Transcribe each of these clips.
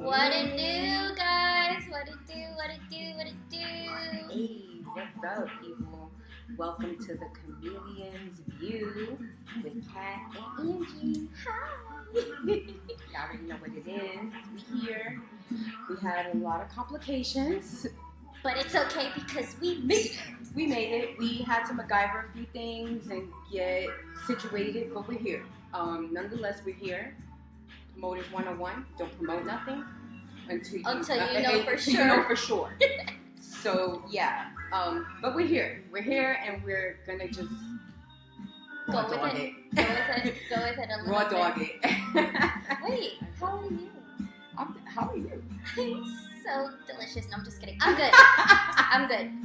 What it do, guys? What it do? What it do? What it do? Hey, what's up, people? Welcome to the Chameleon's View with Kat and Angie. Hi. Y'all already know what it is. We here. We had a lot of complications. But it's okay because we made it. We made it. We had to MacGyver a few things and get situated, but we're here. Nonetheless, we're here. Promoters 101. Don't promote nothing until you know for sure. So yeah, but we're here. We're here, and we're gonna just Go with it. Go with it a little raw bit. dog it. Wait, how are you? How are you? I'm so delicious. No, I'm just kidding. I'm good.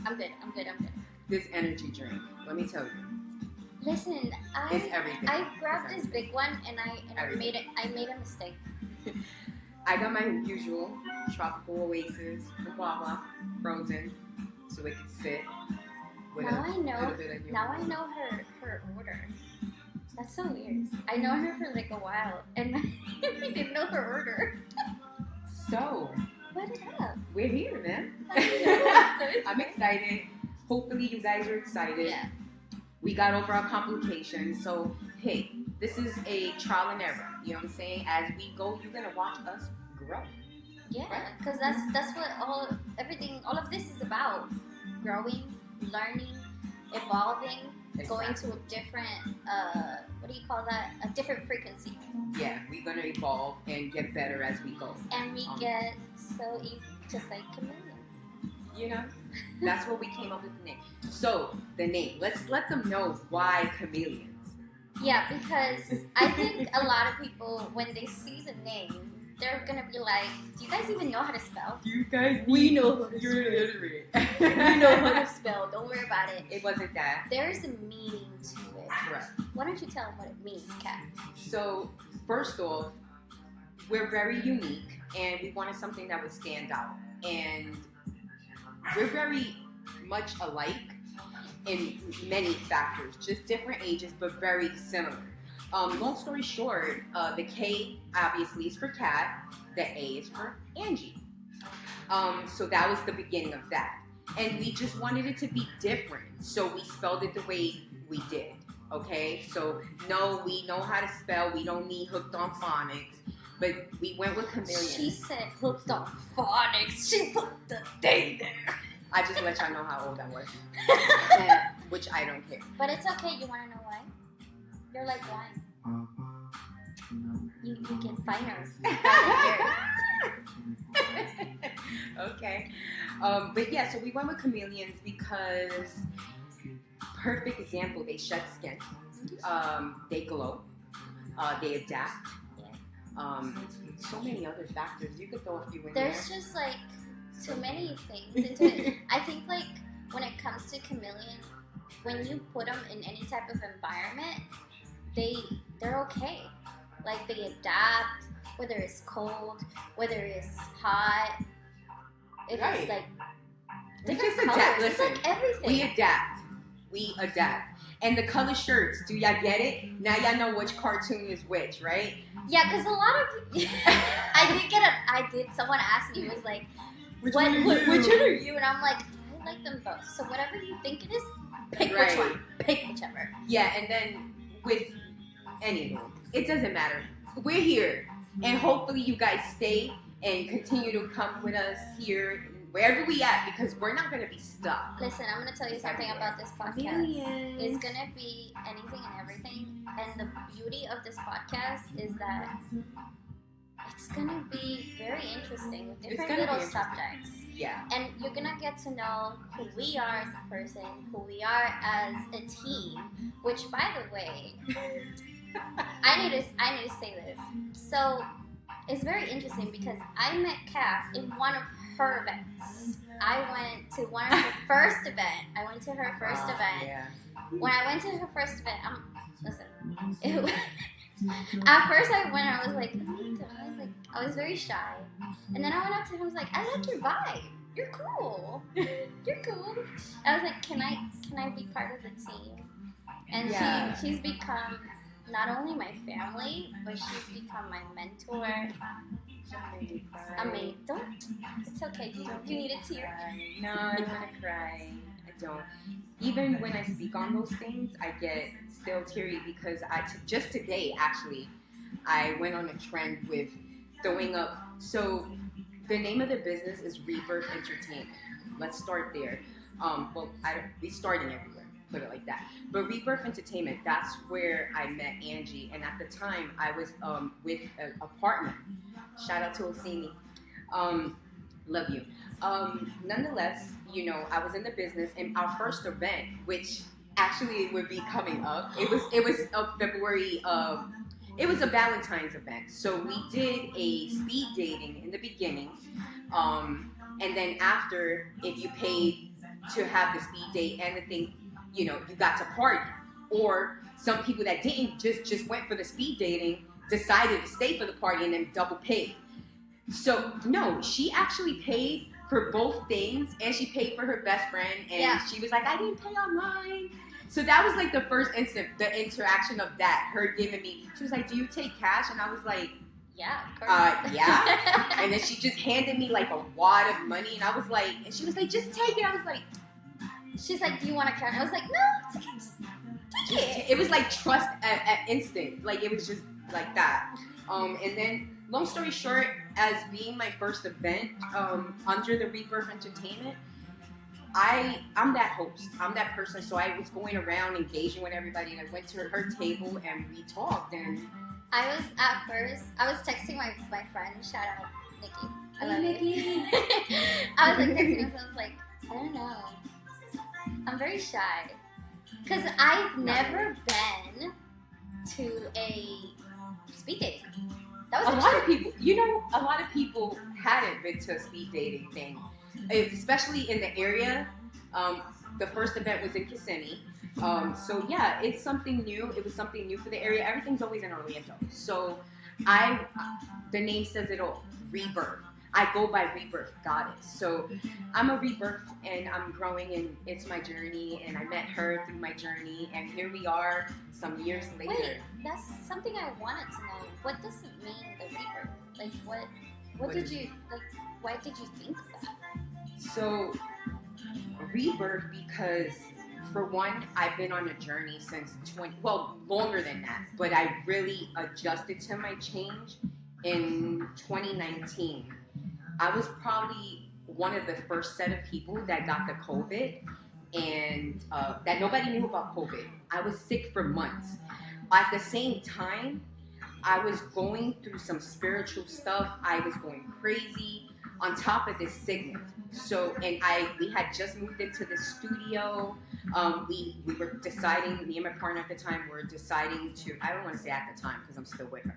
I'm good. This energy drink. Let me tell you, Listen, it's everything. I grabbed this everything. big one and I Everything. made a mistake. I got my usual tropical oasis from Wawa, frozen, so it can sit. With Now a I know. little bit of your- Now I know her order. That's so weird. I know her for like a while, and I didn't know her order. So What's up? we're here, man. So I'm excited. Hopefully, you guys are excited. Yeah. We got over our complications, so hey, this is a trial and error. You know what I'm saying? As we go, you're gonna watch us grow. Yeah, because that's what all of this is about: growing, learning, evolving, going to a different what do you call that? A different frequency. Yeah, we're gonna evolve and get better as we go. And we get so easy, just like chameleons. You know, that's what we came up with the name. So the name. Let's let them know why chameleons. Yeah, because I think a lot of people, when they see the name, they're gonna be like, "Do you guys even know how to spell?" You guys, We know how to you're spell. illiterate. We know how to spell. Don't worry about it. It wasn't that. There's a meaning to it. Correct. Why don't you tell them what it means, Kat? So first off, we're very unique, and we wanted something that would stand out. And we're very much alike in many factors, just different ages, but very similar. Long story short, the K obviously is for Kat, the A is for Angie. So that was the beginning of that. And we just wanted it to be different, so we spelled it the way we did. Okay, so no, we know how to spell. We don't need hooked on phonics, but we went with chameleon. She said hooked on phonics. She put the thing there. I just let y'all know how old I was, which I don't care. But it's okay. You want to know why? You're like wine. You get finer. Okay, but yeah, so we went with chameleons because perfect example. They shed skin. They glow. They adapt. So many other factors. You could throw a few in there. There's just like too many things into it. I think like when it comes to chameleon, when you put them in any type of environment, they're okay. Like they adapt, whether it's cold, whether it's hot. If Right. it's like We different just colors, adapt. it's Listen, like everything. we adapt. And the color shirts, do y'all get it? Now y'all know which cartoon is which, right? Yeah, because a lot of I did. Someone asked me, was like, Which which one are are you? And I'm like, I like them both. So whatever you think it is, pick Right. which one. Pick whichever. Yeah, and then with any of them, it doesn't matter. We're here, and hopefully you guys stay and continue to come with us here, wherever we at, because we're not gonna be stuck. Listen, I'm gonna tell you something about this podcast. It's gonna be anything and everything, and the beauty of this podcast is that it's gonna be very interesting with different gonna little be interesting. subjects. Yeah. And you're gonna get to know who we are as a person, who we are as a team. Which, by the way, I need to say this. So it's very interesting because I met Kat in one of her events. I went to one of her first event. I went to her first event. Yeah. When I went to her first event, at first I went, I was like, I was very shy. And then I went up to him, I was like, I like your vibe. You're cool. You're cool. I was like, can I be part of the team? And Yeah. she's become not only my family, but she's become my mentor. I mean, don't. It's okay. You need a tear. No, I don't want to cry. I don't. Even when I speak on those things, I get still teary because just today actually, I went on a trend with throwing up. So the name of the business is Rebirth Entertainment. Let's start there. We starting everywhere. Put it like that. But Rebirth Entertainment, that's where I met Angie, and at the time I was with a partner. Shout out to Osini. Love you. Nonetheless, you know, I was in the business, and our first event, which actually would be coming up, it was February. It was a Valentine's event, so we did a speed dating in the beginning, and then after, if you paid to have the speed date and the thing, you know, you got to party. Or some people that didn't just went for the speed dating decided to stay for the party and then double paid. So no, she actually paid for both things, and she paid for her best friend, and she was like, I didn't pay online. So that was like the first instant, the interaction of that, her giving me, she was like, do you take cash? And I was like, yeah, of course. Yeah. And then she just handed me like a wad of money, and I was like, and she was like, just take it. I was like, she's like, do you want to count? I was like, no, it's okay, just take it. It was like trust at instant. Like, it was just like that. And then, long story short, as being my first event under the Rebirth Entertainment, I'm that host. I'm that person. So I was going around engaging with everybody, and I went to her table and we talked. And I was texting my friend, shout out Nikki. I love Nikki. you. I was like texting her, I was like, I don't know. I'm very shy. Because I've never been to a speed date. That was a lot of people, you know, a lot of people hadn't been to a speed dating thing, especially in the area. The first event was in Kissimmee. So yeah, it's something new. It was something new for the area. Everything's always in Orlando. So the name says it all, Rebirth. I go by Rebirth Goddess. So I'm a rebirth, and I'm growing, and it's my journey, and I met her through my journey, and here we are some years later. Wait, that's something I wanted to know. What does it mean, the rebirth? Like, what did you, like, why did you think that? So, rebirth, because for one, I've been on a journey since longer than that, but I really adjusted to my change in 2019. I was probably one of the first set of people that got the COVID, and that nobody knew about COVID. I was sick for months. At the same time, I was going through some spiritual stuff. I was going crazy on top of this sickness. So, and we had just moved into the studio. We were deciding, me and my partner at the time were deciding to, I don't want to say at the time because I'm still with her.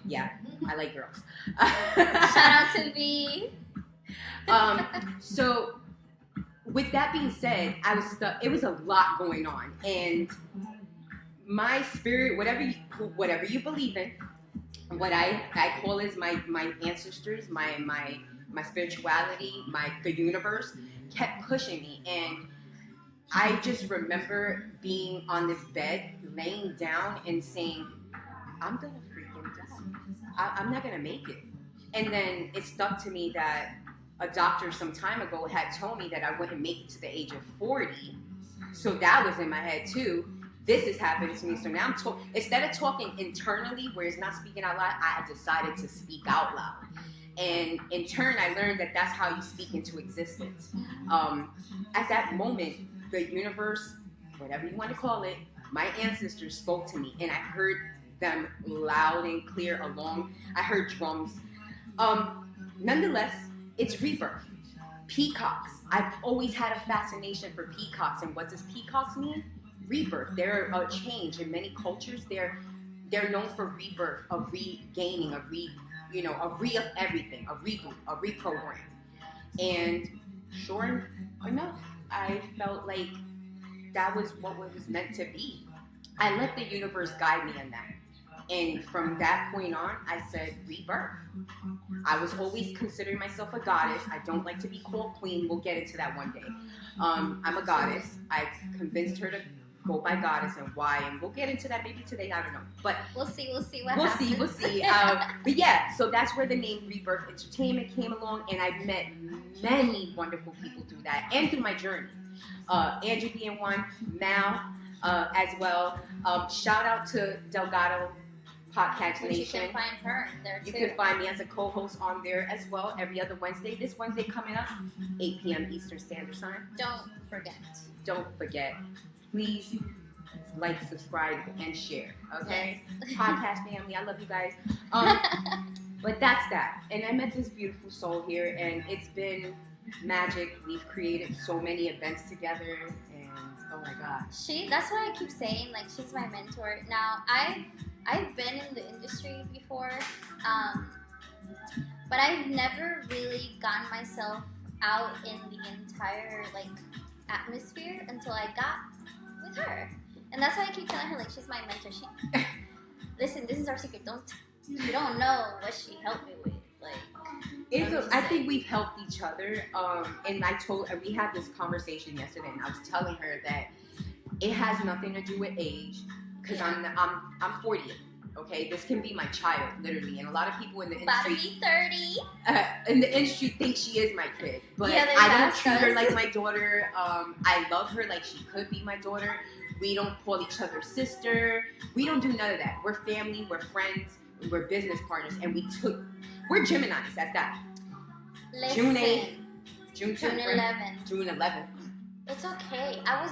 Yeah, I like girls. Shout out to V. So with that being said, I was stuck. It was a lot going on, and my spirit, whatever you believe in, what I call is my ancestors, my spirituality, the universe kept pushing me. And I just remember being on this bed, laying down and saying, I'm gonna freaking die. I'm not gonna make it. And then it stuck to me that a doctor some time ago had told me that I wouldn't make it to the age of 40. So that was in my head too. This is happening to me. So now instead of talking internally where it's not speaking out loud, I decided to speak out loud. And in turn, I learned that that's how you speak into existence. At that moment, the universe, whatever you want to call it, my ancestors spoke to me, and I heard them loud and clear along. I heard drums. Nonetheless, it's rebirth. Peacocks. I've always had a fascination for peacocks. And what does peacocks mean? Rebirth. They're a change in many cultures. They're known for rebirth, a regaining, a re of everything, a reboot, a reprogram. And sure enough, I felt like that was what it was meant to be. I let the universe guide me in that. And from that point on, I said rebirth. I was always considering myself a goddess. I don't like to be called queen. We'll get into that one day. I'm a goddess. I convinced her to go by Goddess and why, and we'll get into that maybe today. I don't know, but we'll see what we'll happens. see. But yeah, so that's where the name Rebirth Entertainment came along, and I've met many wonderful people through that and through my journey. Andrew being one, Mal as well. Shout out to Delgado Podcast Which Nation. you can find her there You too. can find me as a co-host on there as well every other Wednesday. This Wednesday coming up, 8 p.m. Eastern Standard Time. Don't forget. Don't forget, please like, subscribe, and share. Okay, Yes. podcast family, I love you guys. But that's that. And I met this beautiful soul here, and it's been magic. We've created so many events together, and oh my god. That's why I keep saying, like, she's my mentor. Now, I've been in the industry before, but I've never really gotten myself out in the entire, like, atmosphere until I got with her. And that's why I keep telling her, like, she's my mentor. Listen, this is our secret. You don't know what she helped me with. Like, I think we've helped each other. And we had this conversation yesterday, and I was telling her that it has nothing to do with age, because I'm 40. Okay, this can be my child, literally, and a lot of people in the about to industry, be 30. in the industry, think she is my kid, but Yeah, they I don't ask treat her us. like my daughter. I love her like she could be my daughter. We don't call each other sister. We don't do none of that. We're family. We're friends. We're business partners, and we're Geminis at that. Listen, June 8th, June June 10th, 11th. June 11th. It's okay. I was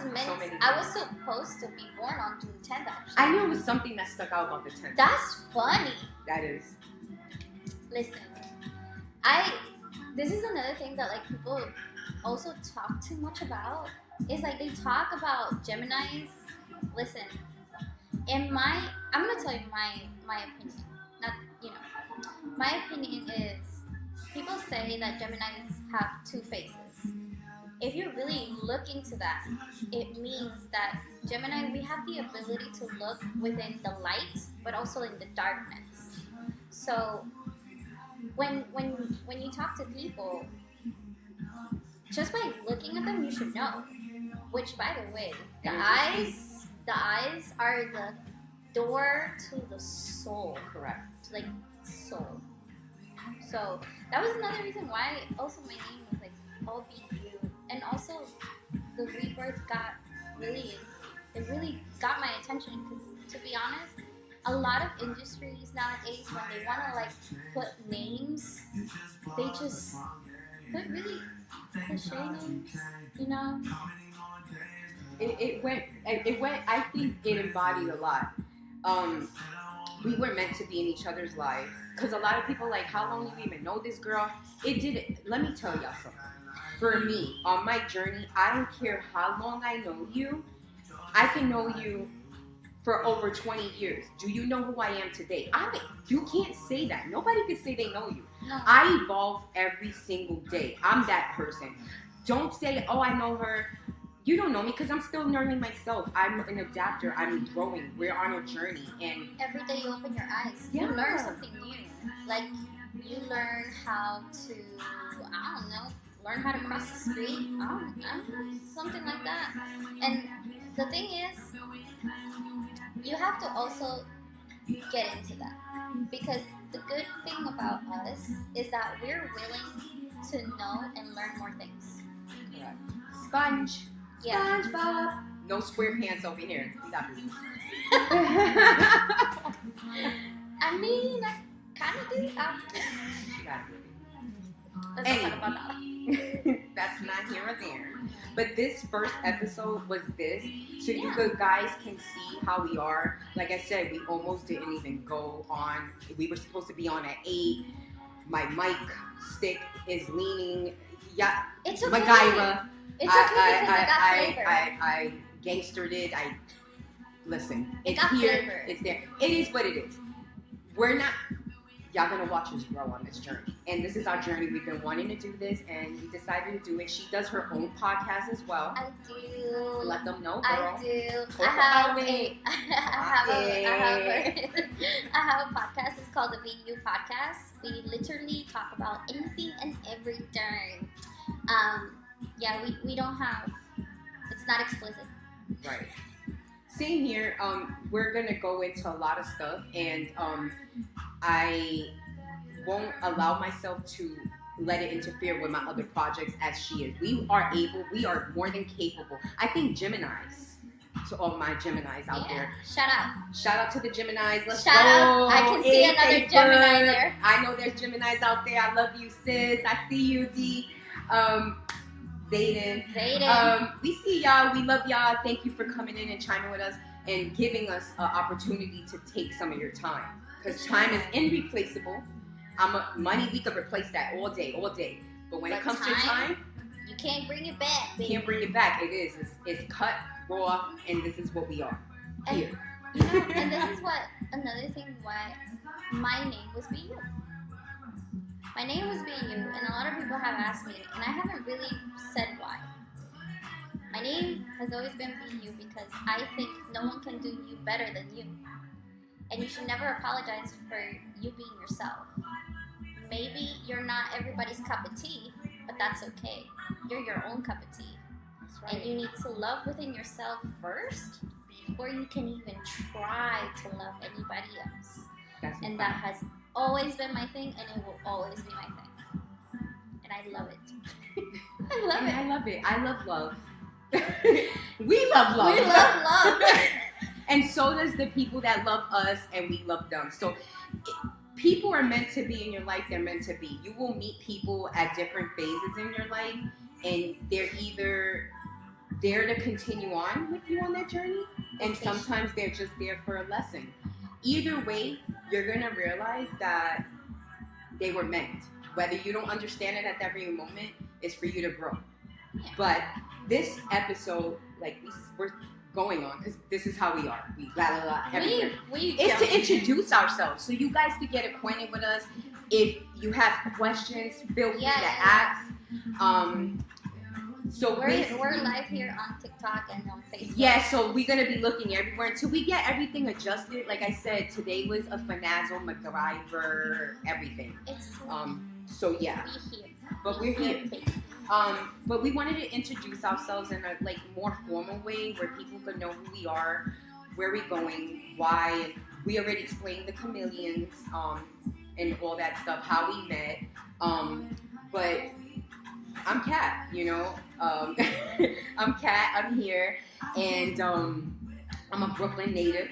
supposed to be born on June 10th, actually. I knew it was something that stuck out about the 10th. That's funny. That is. Listen, this is another thing that, like, people also talk too much about. Is, like, they talk about Geminis. Listen, I'm gonna tell you my opinion. Not, my opinion is, people say that Geminis have two faces. If you really look into that, it means that Gemini, we have the ability to look within the light, but also in the darkness. So when you talk to people, just by looking at them, you should know. Which, by the way, the eyes are the door to the soul. Correct. Like, soul. So that was another reason why also my name was, like, all be you. And also the Rebirth really got my attention, because, to be honest, a lot of industries nowadays, when they want to, like, put names, they just put really cliche names, It went, I think it embodied a lot. We were meant to be in each other's lives, because a lot of people like, how long you even know this girl? It didn't. Let me tell y'all something. For me, on my journey, I don't care how long I know you. I can know you for over 20 years. Do you know who I am today? You can't say that. Nobody can say they know you. No. I evolve every single day. I'm that person. Don't say, oh, I know her. You don't know me, because I'm still learning myself. I'm an adapter. I'm growing. We're on a journey. And every day you open your eyes, Yeah. you learn something new. Like, you learn how to, I don't know, learn how to cross the street. I don't know, something like that. And the thing is, you have to also get into that. Because the good thing about us is that we're willing to know and learn more things. Sponge. Yeah. SpongeBob. No square pants over here. We got these. I mean, I kind of do that. We got these. Let's not talk about that. That's not here or there. But this first episode was this, so you Yeah. guys can see how we are. Like I said, we almost didn't even go on. We were supposed to be on at 8. My mic stick is leaning. Yeah, It's okay. MacGyver. It's okay because it got flavor. I gangstered it. Listen. It's got here. flavor. It's there. It is what it is. We're not. Y'all gonna watch us grow on this journey, and this is our journey. We've been wanting to do this, and we decided to do it. She does her own podcast as well. I do. Let them know, girl. I do. Talk about it. I have a podcast. It's called the VU Podcast. We literally talk about anything and everything. Yeah, we don't have. It's not explicit. Right. Same here. We're gonna go into a lot of stuff, and I won't allow myself to let it interfere with my other projects as she is. We are more than capable. I think Geminis. To all my Geminis out there. Shout out to the Geminis. Let's Shout go. out. I can see another Gemini there. I know there's Geminis out there. I love you, sis. I see you, D. Zayden. We see y'all. We love y'all. Thank you for coming in and chiming with us and giving us an opportunity to take some of your time. Because time is irreplaceable. Money, we could replace that all day. But when it comes to time, you can't bring it back. You can't bring it back. It is. It's cut, raw, and this is what we are. Here. You know, and this is what another thing why my name was Be You. My name was Be You, and a lot of people have asked me, and I haven't really said why. My name has always been Be You because I think no one can do you better than you. And you should never apologize for you being yourself. Maybe you're not everybody's cup of tea, but that's okay. You're your own cup of tea. That's right. And you need to love within yourself first before you can even try to love anybody else. And that has always been my thing, and it will always be my thing. And I love it. I love it. I love love. We love love. We love love. And so does the people that love us, and we love them. So people are meant to be in your life. They're meant to be. You will meet people at different phases in your life, and they're either there to continue on with you on that journey, and sometimes they're just there for a lesson. Either way, you're going to realize that they were meant. Whether you don't understand it at that very moment, it's for you to grow. Yeah. But this episode, like we're going on, because this is how we are. We blah, blah, blah, everywhere. It's to introduce ourselves, so you guys could get acquainted with us. If you have questions, feel free to ask. So we're live here on TikTok and on Facebook. Yeah, so we're gonna be looking everywhere until we get everything adjusted. Like I said, today was a finazzle, MacGyver, everything. So yeah, but we're here. But we wanted to introduce ourselves in a more formal way where people could know who we are, where we're going, why, and we already explained the chameleons, and all that stuff, how we met. But I'm Kat, I'm Kat, I'm here, and I'm a Brooklyn native.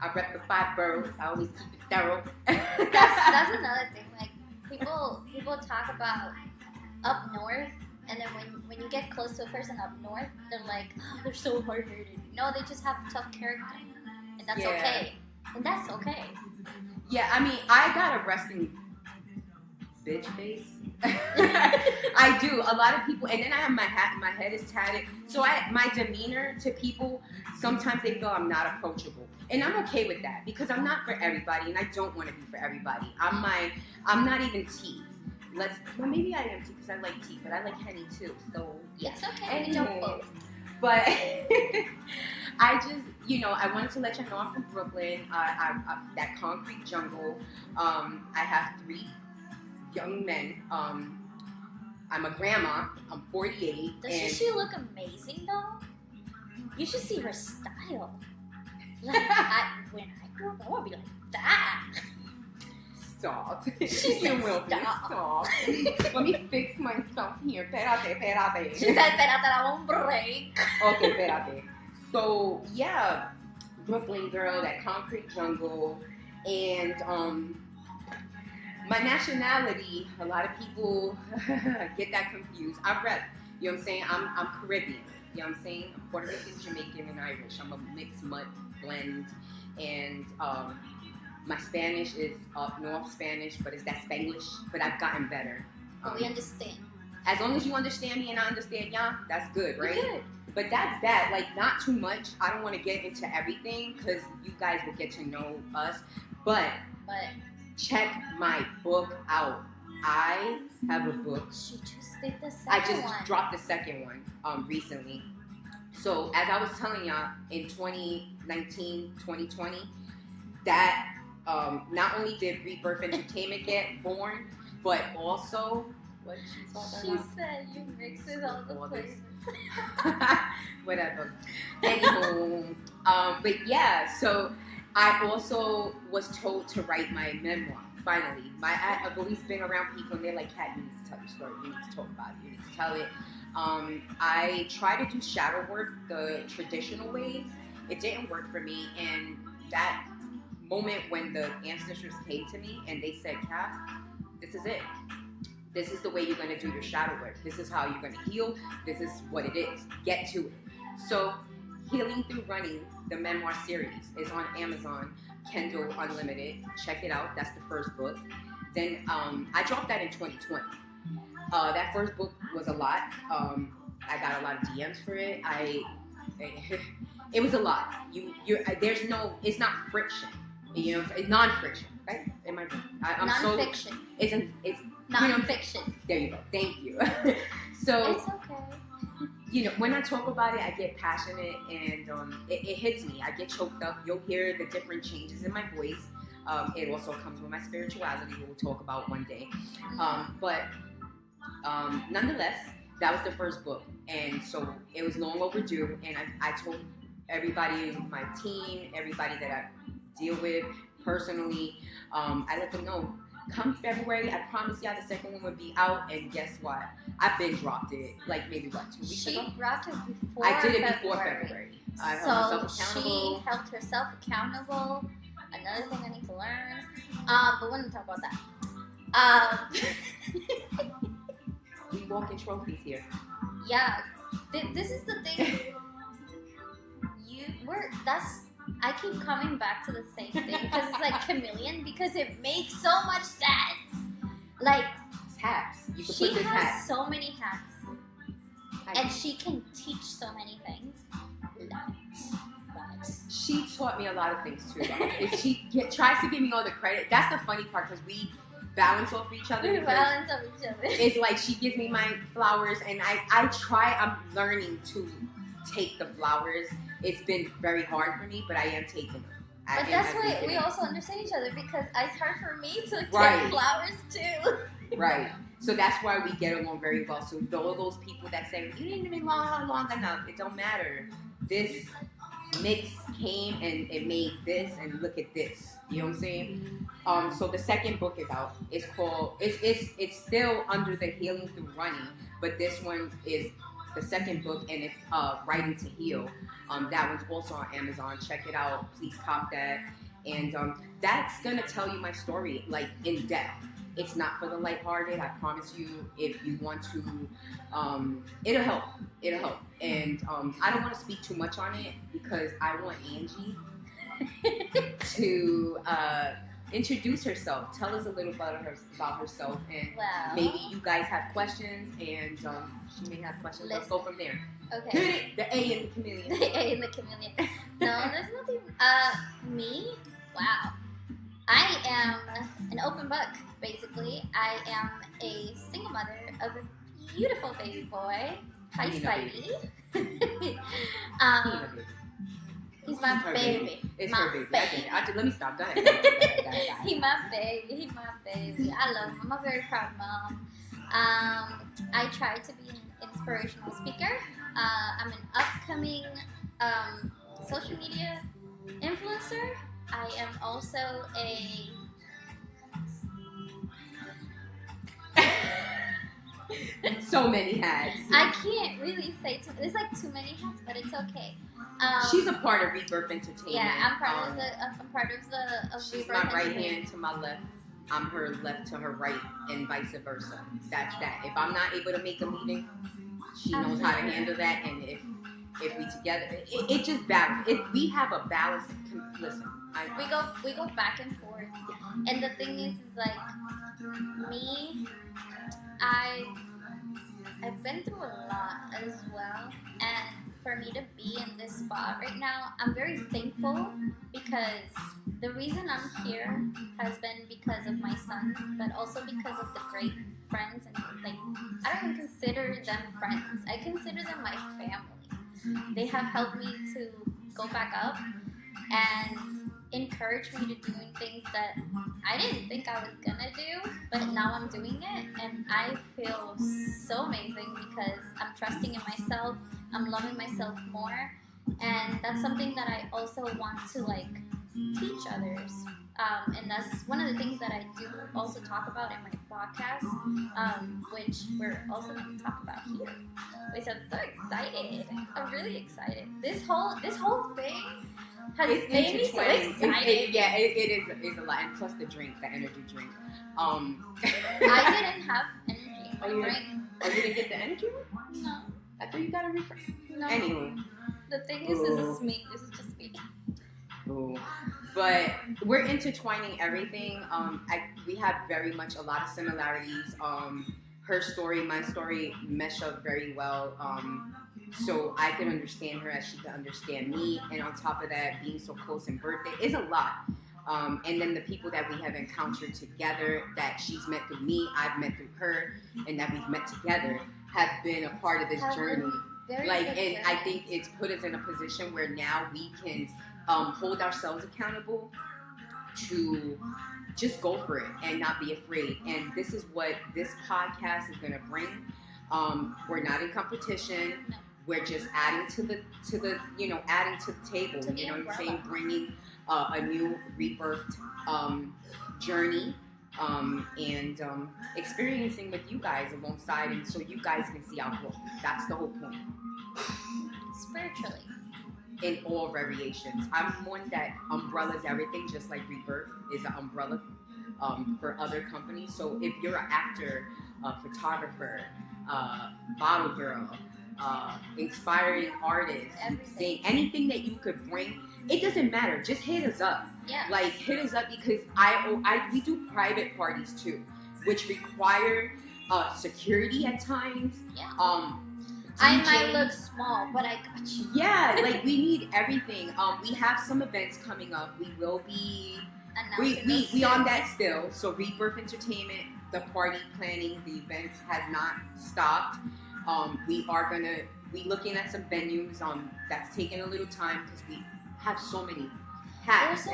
I rep the 5 boroughs. I always keep it thorough. That's another thing. Like people talk about up north, and then when you get close to a person up north, they're like, oh, they're so hard-headed. No, they just have tough character, and that's okay. And that's okay. Yeah, I mean, I got a resting bitch face. I do. A lot of people, and then I have my head is tatted. So my demeanor to people, sometimes they feel I'm not approachable. And I'm okay with that because I'm not for everybody, and I don't want to be for everybody. I'm not even tea. Well, maybe I am tea because I like tea, but I like honey too. So yeah. It's okay. We don't both. But I just, I wanted to let you know I'm from Brooklyn. That concrete jungle. I have 3 young men. I'm a grandma. I'm 48. Doesn't she look amazing though? You should see her style. Like when I grew up, I want to be like that. Stop. She You will be stop. Let me fix myself here. Espérate. She said, espérate, I won't break. Okay, espérate. So, yeah, Brooklyn girl, that concrete jungle, and my nationality, a lot of people get that confused. I rep, you know what I'm saying? I'm Caribbean, you know what I'm saying? I'm Puerto Rican, Jamaican, and Irish. I'm a mixed mud blend, and my Spanish is up north Spanish, but it's that Spanglish, but I've gotten better. But we understand. As long as you understand me and I understand y'all, that's good, right? Good. But that's that, not too much. I don't want to get into everything because you guys will get to know us. But check my book out. I have a book. She just did the second I just one. dropped the second one recently. So as I was telling y'all, in 2019, 2020, that not only did Rebirth Entertainment get born, but also What did she talk She about? said you mix with all the All this. places. Whatever. Anywho, but yeah, so I also was told to write my memoir. Finally, I've always been around people and they're like, "Kat, you need to tell your story. You need to talk about it. You need to tell it." I tried to do shadow work the traditional ways. It didn't work for me, and that moment when the ancestors came to me and they said, "Kat, this is it. This is the way you're going to do your shadow work. This is how you're going to heal. This is what it is. Get to it." So, Healing Through Running, the memoir series, is on Amazon, Kindle Unlimited. Check it out. That's the first book. Then I dropped that in 2020. That first book was a lot. I got a lot of DMs for it. It was a lot. It's not friction. You know, it's non-friction, right? I'm Non-fiction. so, it's Non-fiction. there you go. Thank you. So, It's okay. you know, when I talk about it, I get passionate and it hits me. I get choked up. You'll hear the different changes in my voice. It also comes with my spirituality, we'll talk about one day. But nonetheless, that was the first book. And so it was long overdue. And I told everybody, my team, everybody that I deal with personally, I let them know, come February, I promise y'all the second one would be out. And guess what? I've been dropped it, like maybe 2 weeks ago? She dropped it before I did it February. before February. I held So myself accountable. she held herself accountable. Another thing I need to learn. But we're gonna talk about that. We walk in trophies here. Yeah. This is the thing. I keep coming back to the same thing because it's like chameleon because it makes so much sense. Like It's hats. You can she put this has hat. so many hats and she can teach so many things. But She taught me a lot of things too. She tries to give me all the credit. That's the funny part because we balance off each other. we because balance of each other. It's like she gives me my flowers and I'm learning to take the flowers. It's been very hard for me, but I am taking them. But that's why we also understand each other because it's hard for me to take Right. flowers too. Right. So that's why we get along very well. So all those people that say, you didn't even long enough, it don't matter. This mix came and it made this and look at this. You know what I'm saying? So the second book is out. It's called, it's still under the Healing Through Running, but this one is the second book and it's Writing to Heal. That one's also on Amazon. Check it out. Please cop that. And that's gonna tell you my story like in depth. It's not for the lighthearted. I promise you. If you want to, it'll help. It'll help. And I don't want to speak too much on it because I want Angie to introduce herself. Tell us a little about herself, and Well, maybe you guys have questions, and she may have questions. Let's go from there. okay. Hit it. The A in the chameleon. The A in the chameleon. No, there's nothing. Me? Wow. I am an open book, basically. I am a single mother of a beautiful baby boy. Hi, Nina Spidey. Nina baby. He's my It's her baby. It's My her baby. Let me stop. Go ahead. He my baby. He my baby. I love him. I'm a very proud mom. I try to be an inspirational speaker. I'm an upcoming social media influencer. I am also a So many hats. I can't really say too. There's like too many hats, but it's okay. She's a part of Rebirth Entertainment. Yeah, I'm part of the. She's Rebirth my right Entertainment. hand to my left. I'm her left to her right, and vice versa. That's that. If I'm not able to make a meeting, she knows how to handle that. And if we together, it just balance. We have a balance. Listen, We go back and forth, and the thing is like me. I've been through a lot as well, and for me to be in this spot right now, I'm very thankful because the reason I'm here has been because of my son, but also because of the great friends and like I don't even consider them friends. I consider them my family. They have helped me to go back up, and encouraged me to doing things that I didn't think I was gonna do, but now I'm doing it, and I feel so amazing because I'm trusting in myself. I'm loving myself more, and that's something that I also want to like teach others. And that's one of the things that I do also talk about in my podcast, which we're also going to talk about here. Which I'm so excited. I'm really excited. This whole thing has made me so excited. It is a lot, and plus the drink, the energy drink. I didn't have energy. Oh, you drink. Oh, you didn't get the energy one? No. I thought you got a refresh. No. Anyway. The thing is, this is me. This is just me. Ooh. But we're intertwining everything. We have very much a lot of similarities. Her story, my story mesh up very well. So I can understand her as she can understand me. And on top of that, being so close in birthday is a lot. And then the people that we have encountered together, that she's met through me, I've met through her, and that we've met together, have been a part of this journey. And I think it's put us in a position where now we can hold ourselves accountable to just go for it and not be afraid. And this is what this podcast is going to bring. We're not in competition. We're just adding to the adding to the table. You know what I'm saying? Bringing a new rebirthed journey and experiencing with you guys alongside, and so you guys can see our growth. That's the whole point. Spiritually. In all variations. I'm one that umbrellas everything, just like Rebirth is an umbrella for other companies. So if you're an actor, photographer, bottle girl, inspiring artist, saying anything that you could bring, it doesn't matter. Just hit us up. Yeah. Like hit us up, because we do private parties too, which require security at times. Yeah. DJing. I might look small, but I got you. Yeah, like we need everything. We have some events coming up. We will be we on that still. So Rebirth Entertainment, the party planning, the events has not stopped. We are gonna be looking at some venues. That's taking a little time because we have so many hats.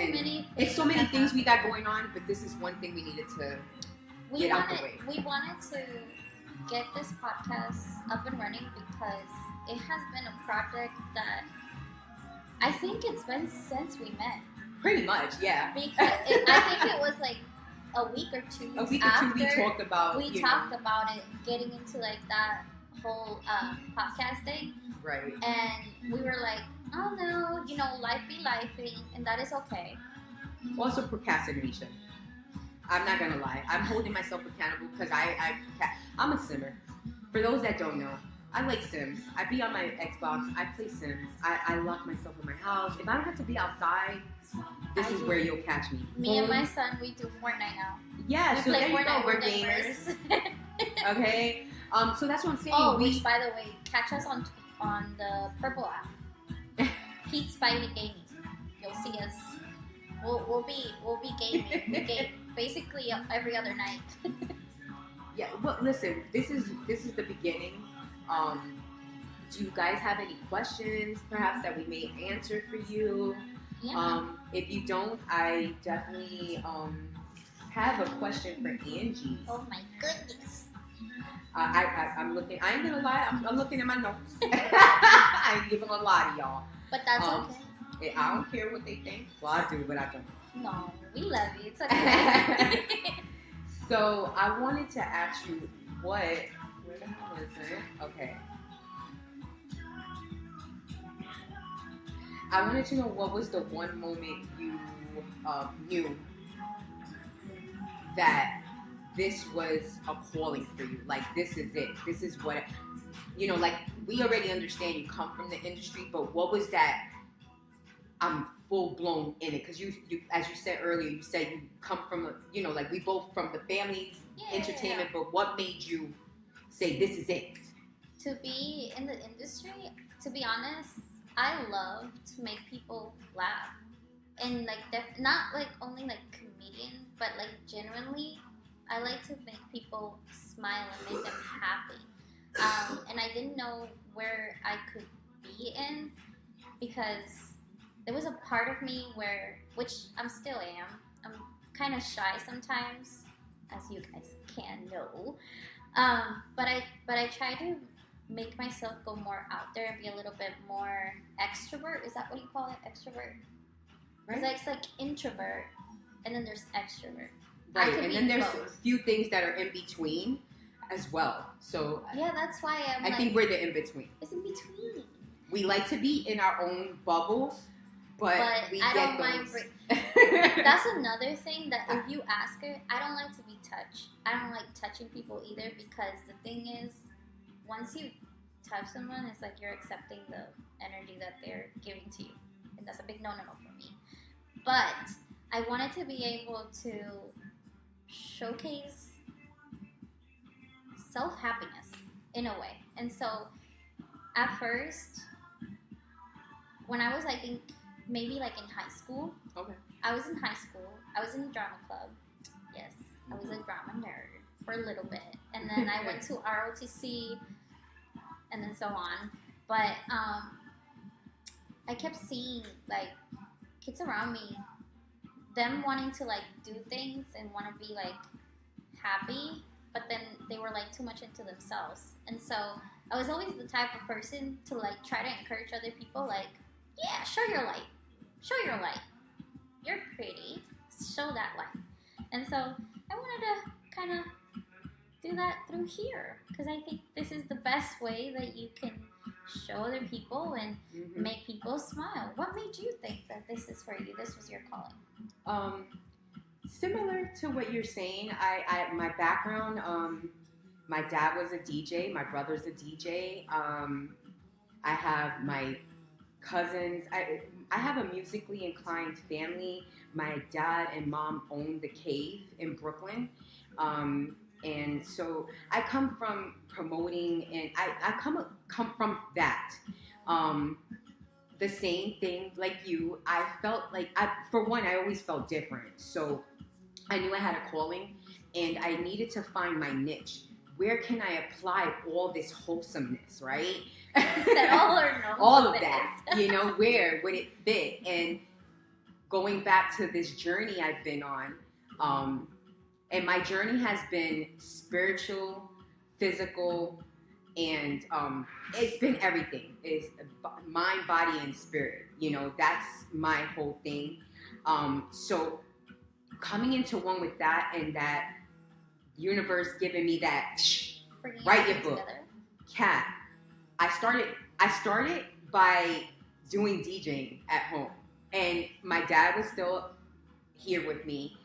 It's so many things we got going on. But this is one thing we needed to get out the way. We wanted to get this podcast up and running because it has been a project that I think it's been since we met. Pretty much, yeah. Because I think it was like a week or two after we talked about it, getting into like that whole podcast thing. Right. And we were like, oh no, life be lifing, and that is okay. Also procrastination. I'm not gonna lie. I'm holding myself accountable because I'm a simmer. For those that don't know, I like Sims. I be on my Xbox. I play Sims. I lock myself in my house. If I don't have to be outside, this is where you'll catch me. Me and my son, we do Fortnite now. Yeah, so there you go. We're gamers. Okay. So that's what I'm saying. Oh, which by the way, catch us on the Purple app. Pete Spidey Gaming. You'll see us. We'll be gaming. We game basically every other night. Yeah. Well, listen. This is the beginning. Do you guys have any questions, perhaps, that we may answer for you? Yeah. If you don't, I definitely have a question for Angie. Oh my goodness. I'm looking. I ain't gonna lie. I'm looking at my notes. I ain't even gonna lie to y'all. But that's okay. I don't care what they think. Well, I do, but I don't. No, we love you. It's okay. So I wanted to ask you where the hell is it? Okay. I wanted to know what was the one moment you knew that this was a calling for you. Like, this is it. This is what, like, we already understand you come from the industry, but what was that I'm full blown in it? Because you, as you said earlier, you said you come from, like we both from the family entertainment, but what made you say this is it? To be in the industry, to be honest, I love to make people laugh. And like, not like only like comedian, but like genuinely, I like to make people smile and make them happy. And I didn't know where I could be in, because there was a part of me where, which I'm still am, I'm kind of shy sometimes, as you guys can know. But I try to make myself go more out there and be a little bit more extrovert. Is that what you call it? Extrovert? Right. It's like introvert, and then there's extrovert. Right, and then there's a few things that are in between as well. So yeah, that's why I think we're the in between. It's in between. We like to be in our own bubble, but we I get don't mind. That's another thing that if you ask her, I don't like to be touched. I don't like touching people either, because the thing is, once you touch someone, it's like you're accepting the energy that they're giving to you, and that's a big no-no for me. But I wanted to be able to showcase self-happiness in a way. And so at first, when I was, I think, maybe like in high school. Okay. I was in high school. I was in drama club. Yes, I was a drama nerd for a little bit. And then I went to ROTC and then so on. But I kept seeing like kids around me, them wanting to like do things and want to be like happy, but then they were like too much into themselves. And so I was always the type of person to like try to encourage other people, like, yeah, show your light. Show your light. You're pretty. Show that light. And so I wanted to kind of do that through here, because I think this is the best way that you can show other people and make people smile. What made you think that this is for you? This was your calling. Similar to what you're saying, I my background, my dad was a DJ, my brother's a DJ. I have my cousins. I have a musically inclined family. My dad and mom owned the Cave in Brooklyn. And so I come from promoting, and I come from that. The same thing like you. I felt like, for one, I always felt different. So I knew I had a calling, and I needed to find my niche. Where can I apply all this wholesomeness, right? All or no all of that, where would it fit? And going back to this journey I've been on, and my journey has been spiritual, physical, and it's been everything. It's mind, body, and spirit. That's my whole thing. So coming into one with that, and that universe giving me that, write your book, Kat. I started by doing DJing at home, and my dad was still here with me.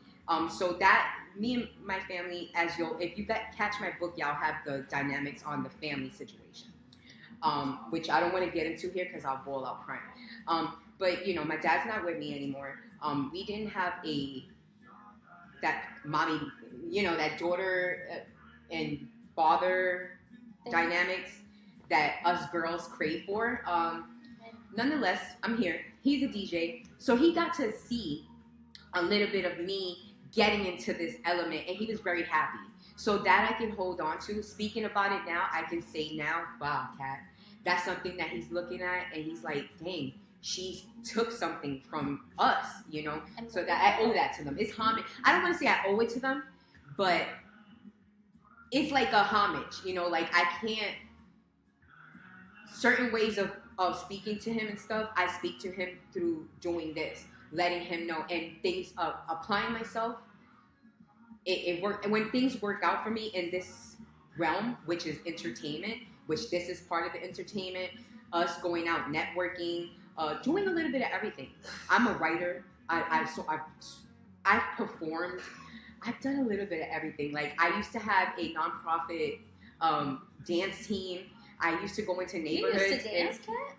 So that me and my family, if you catch my book, y'all have the dynamics on the family situation, which I don't want to get into here because I'll bawl out crying. But my dad's not with me anymore. We didn't have that mommy, that daughter and father dynamics that us girls crave for. Nonetheless, I'm here. He's a DJ, so he got to see a little bit of me getting into this element, and he was very happy. So that I can hold on to. Speaking about it now, I can say now, wow, Kat, that's something that he's looking at, and he's like, dang, she took something from us, so that I owe that to them. It's homage. I don't want to say I owe it to them, but it's like a homage, like I can't, certain ways of speaking to him and stuff, I speak to him through doing this, letting him know, and things, applying myself, it worked. And when things work out for me in this realm, which is entertainment, which this is part of the entertainment, us going out networking, doing a little bit of everything. I'm a writer. I've performed. I've done a little bit of everything. Like, I used to have a nonprofit dance team. I used to go into neighborhoods. You used to dance, Kat?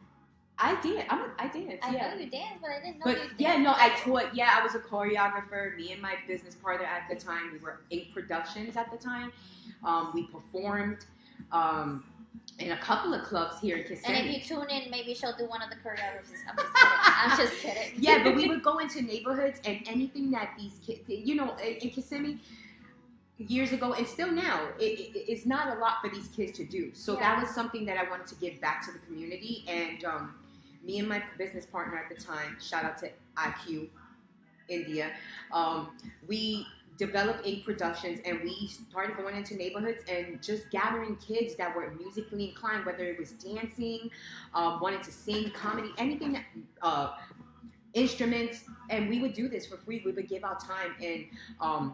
I did. I danced. I yeah. know you danced, but I didn't know you danced. Yeah, no, I taught. Yeah, I was a choreographer. Me and my business partner at the time, we were 8 productions at the time. We performed in a couple of clubs here in Kissimmee. And if you tune in, maybe she'll do one of the choreographies. I'm just kidding. Yeah, but we would go into neighborhoods, and anything that these kids, in Kissimmee, years ago and still now, it's not a lot for these kids to do. So that was something that I wanted to give back to the community, and me and my business partner at the time, shout out to IQ India, we developed Eight Productions, and we started going into neighborhoods and just gathering kids that were musically inclined, whether it was dancing, wanted to sing, comedy, anything, instruments, and we would do this for free. We would give out time, and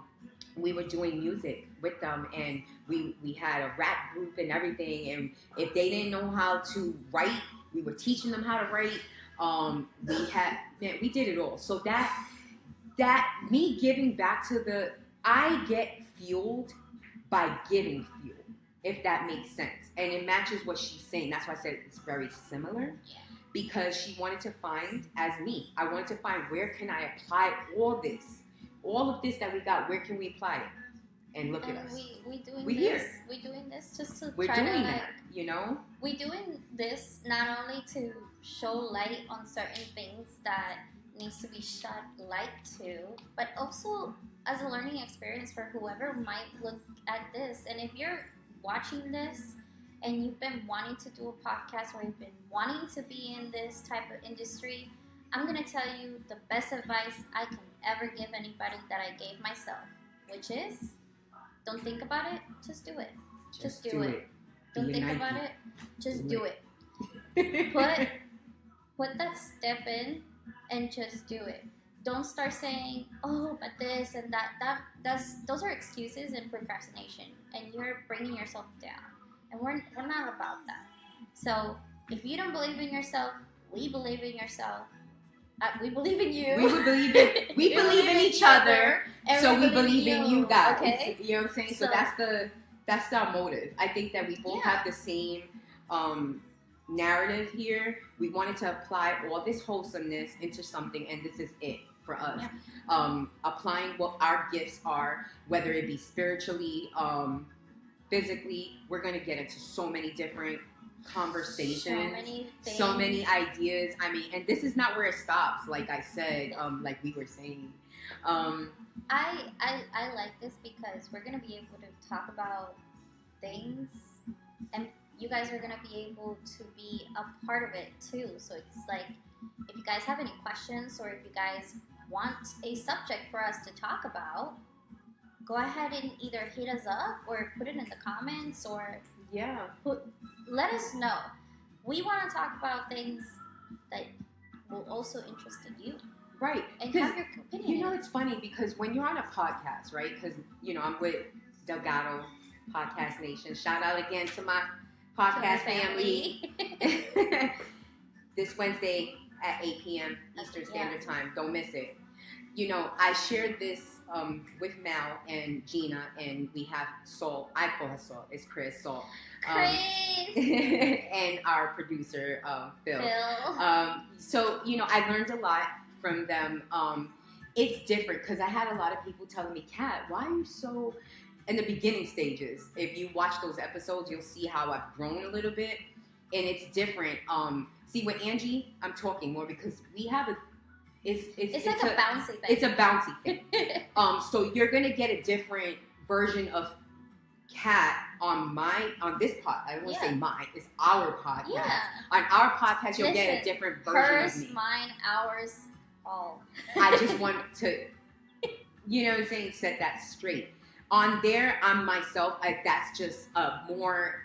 we were doing music with them, and we had a rap group and everything, and if they didn't know how to write, we were teaching them how to write. We did it all. So that me giving back to I get fueled by giving fuel, if that makes sense. And it matches what she's saying. That's why I said it's very similar, because she wanted to find, as me, I wanted to find, where can I apply all of this that we got, where can we apply it? And look at us. We doing this just to try doing to, that, you know? We doing this not only to show light on certain things that needs to be shed light to, but also as a learning experience for whoever might look at this. And if you're watching this and you've been wanting to do a podcast, or you've been wanting to be in this type of industry, I'm going to tell you the best advice I can ever give anybody that I gave myself, which is, don't think about it, just do it. Just do it. Don't think about it, just do it. Put that step in and just do it. Don't start saying, oh, but this and that. Those are excuses and procrastination, and you're bringing yourself down. And we're not about that. So if you don't believe in yourself, we believe in yourself. We believe in you. We believe in each other. So we believe in you guys. Okay? You know what I'm saying? So that's our motive. I think that we both have the same narrative here. We wanted to apply all this wholesomeness into something, and this is it for us. Yeah. Applying what our gifts are, whether it be spiritually, physically. We're going to get into so many different conversations, so many ideas. I mean, and this is not where it stops, like I said, like we were saying. I like this because we're going to be able to talk about things, and you guys are going to be able to be a part of it too. So it's like, if you guys have any questions, or if you guys want a subject for us to talk about, go ahead and either hit us up or put it in the comments, or let us know. We want to talk about things that will also interest you. Right. And have your opinion. You know, it's funny because when you're on a podcast, right? Because, you know, I'm with Delgado Podcast Nation. Shout out again to my podcast family. This Wednesday at 8 p.m. Eastern Standard Time. Don't miss it. You know, I shared this with Mel and Gina, and we have Saul. I call her Saul. It's Chris Saul. And our producer, Phil. So, you know, I learned a lot from them. It's different because I had a lot of people telling me, Kat, why are you so... In the beginning stages, if you watch those episodes, you'll see how I've grown a little bit, and it's different. See, with Angie, I'm talking more because we have it's like a bouncy thing. It's a bouncy thing. So you're gonna get a different version of Kat on this podcast. I won't say mine. It's our podcast. Yeah. On our podcast, you'll get a different version of me. Hers, mine, ours, all. I just want to, you know what I'm saying, set that straight. On there, I'm myself. That's just more,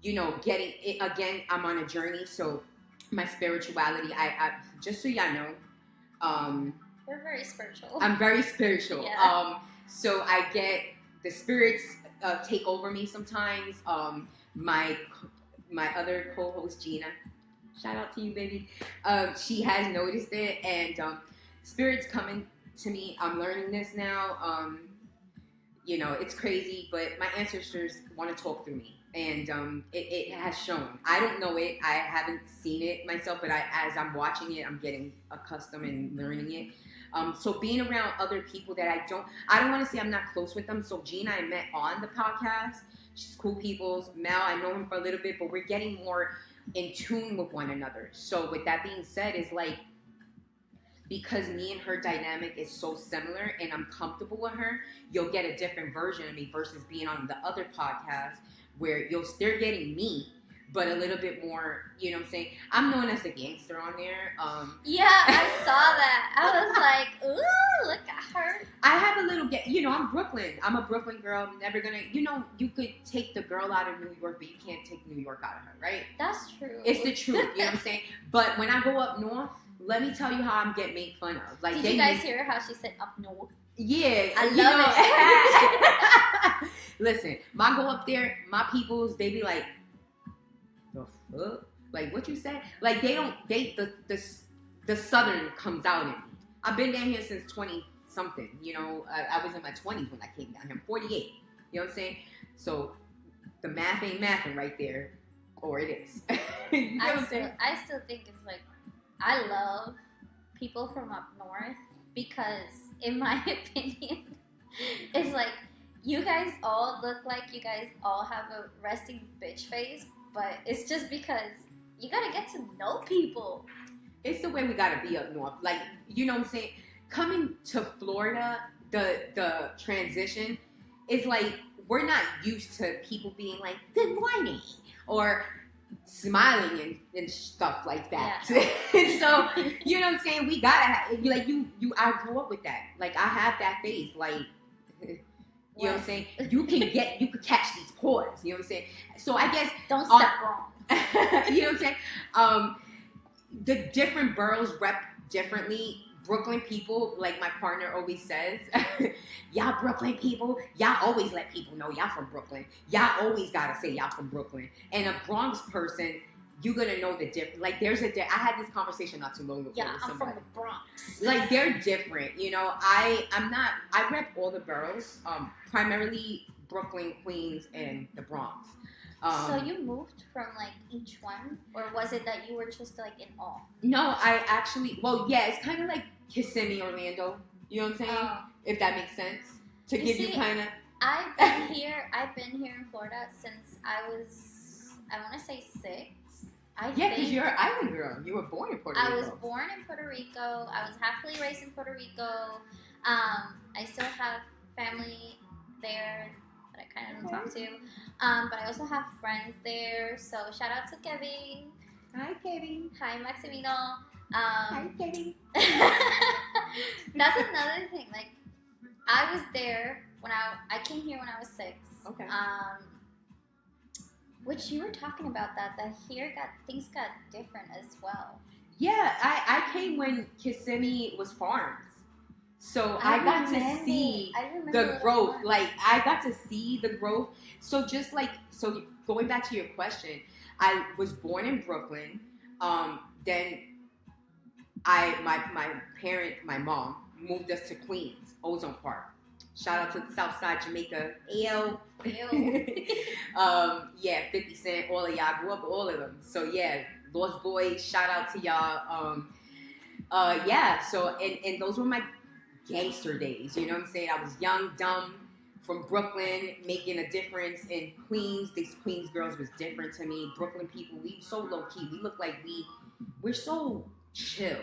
you know, getting it. Again, I'm on a journey. So my spirituality, I just so y'all know. We're very spiritual. I'm very spiritual. Yeah. So I get the spirits take over me sometimes. My other co-host, Gina, shout out to you, baby. She has noticed it, and spirits coming to me. I'm learning this now. You know, it's crazy, but my ancestors want to talk through me, and it has shown. I don't know it. I haven't seen it myself, but as I'm watching it, I'm getting accustomed and learning it. So being around other people that I don't want to say I'm not close with them. So Gina, I met on the podcast. She's cool people. Mel, I know him for a little bit, but we're getting more in tune with one another. So with that being said, it's like, because me and her dynamic is so similar and I'm comfortable with her, you'll get a different version of me versus being on the other podcast where they're getting me, but a little bit more, you know what I'm saying? I'm known as the gangster on there. Yeah, I saw that. I was like, ooh, look at her. I have a little, you know, I'm Brooklyn. I'm a Brooklyn girl. I'm never gonna, you know, you could take the girl out of New York, but you can't take New York out of her, right? That's true. It's the truth, you know what I'm saying? But when I go up north, let me tell you how I'm getting made fun of. Like, did you guys hear how she said up north? Yeah, I love it. Listen, my go up there, my peoples, they be like, the fuck? Like, what you said? Like, they don't, the Southern comes out in me. I've been down here since 20-something, you know. I was in my 20s when I came down here. I'm 48, you know what I'm saying? So, the math ain't mathing right there, or it is. You know what I'm saying? I still think it's like, I love people from up north because, in my opinion, it's like, you guys all look like you guys all have a resting bitch face, but it's just because you gotta get to know people. It's the way we gotta be up north. Like, you know what I'm saying? Coming to Florida, the transition is like, we're not used to people being like, good morning, or smiling and stuff like that. Yeah. So, you know what I'm saying? We gotta have, like, I grew up with that. Like, I have that face. Like, you know what I'm saying? You can catch these pores. You know what I'm saying? So I guess don't step wrong. You know what I'm saying? The different boroughs rep differently. Brooklyn people, like my partner always says, y'all Brooklyn people, y'all always let people know y'all from Brooklyn. Y'all always gotta say y'all from Brooklyn. And a Bronx person, you're gonna know the difference. Like, I had this conversation not too long ago. Yeah, with I'm somebody. from the Bronx. Like, they're different, you know. I rep all the boroughs, primarily Brooklyn, Queens, and the Bronx. So you moved from like each one, or was it that you were just like in all? No, I actually, well, yeah, it's kind of like Kissimmee, Orlando. You know what I'm saying? If that makes sense. To give you kind of. I've been here in Florida since I was, I want to say 6. Because you're an island girl. You were born in Puerto Rico. I was born in Puerto Rico. I was happily raised in Puerto Rico. I still have family there that I kind of don't talk to. But I also have friends there. So shout out to Kevin. Hi, Kevin. Hi, Maximino. Hi, Kevin. That's another thing. Like, I was there when I came here when I was 6. Okay. Which you were talking about that here things got different as well. Yeah, I came when Kissimmee was farms. So I got to see the growth. Like, I got to see the growth. So so going back to your question, I was born in Brooklyn. Then my mom moved us to Queens, Ozone Park. Shout out to the South Side, Jamaica. Ayo. Yeah, 50 Cent, all of y'all. Grew up with all of them. So yeah, Lost Boys, shout out to y'all. Yeah, so and those were my gangster days. You know what I'm saying? I was young, dumb, from Brooklyn, making a difference in Queens. These Queens girls was different to me. Brooklyn people, we so low key. We look like we're so chill.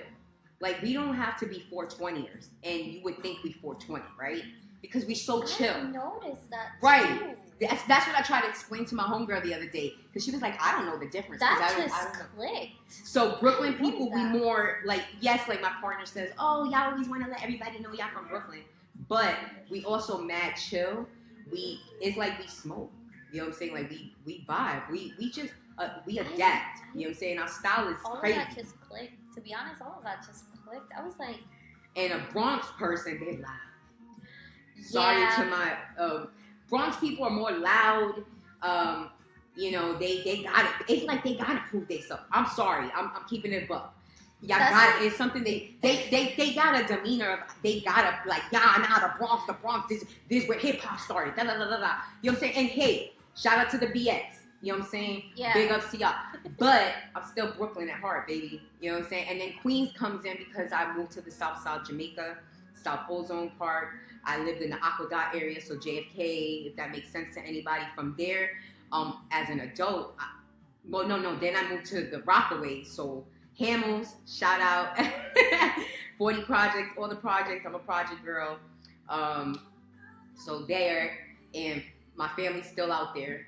Like, we don't have to be 420ers, and you would think we 420, right? Because we so chill. I noticed that too. Right. That's what I tried to explain to my homegirl the other day, because she was like, I don't know the difference. That just clicked. So Brooklyn people, we more like, yes, like my partner says, oh, y'all always want to let everybody know y'all from Brooklyn, but we also mad chill. It's like we smoke. You know what I'm saying? Like, we vibe. We just we adapt. You know what I'm saying? Our style is crazy. All of that just clicked. To be honest, all of that just clicked. I was like, and a Bronx person, they loud. Sorry to my Bronx people are more loud. You know, they got it. It's like they gotta prove themselves. I'm sorry. I'm keeping it buck. Y'all got it. It's something they got a demeanor of, they gotta, like, the Bronx, this is where hip hop started. Da, da, da, da, da. You know what I'm saying? And hey, shout out to the BX. You know what I'm saying? Yeah. Big ups to y'all. But I'm still Brooklyn at heart, baby. You know what I'm saying? And then Queens comes in because I moved to the South Side, Jamaica, South Ozone Park. I lived in the Aqueduct area, so JFK, if that makes sense to anybody from there. As an adult, then I moved to the Rockaway, so Hamels, shout out. 40 projects, all the projects. I'm a project girl. So there, and my family's still out there.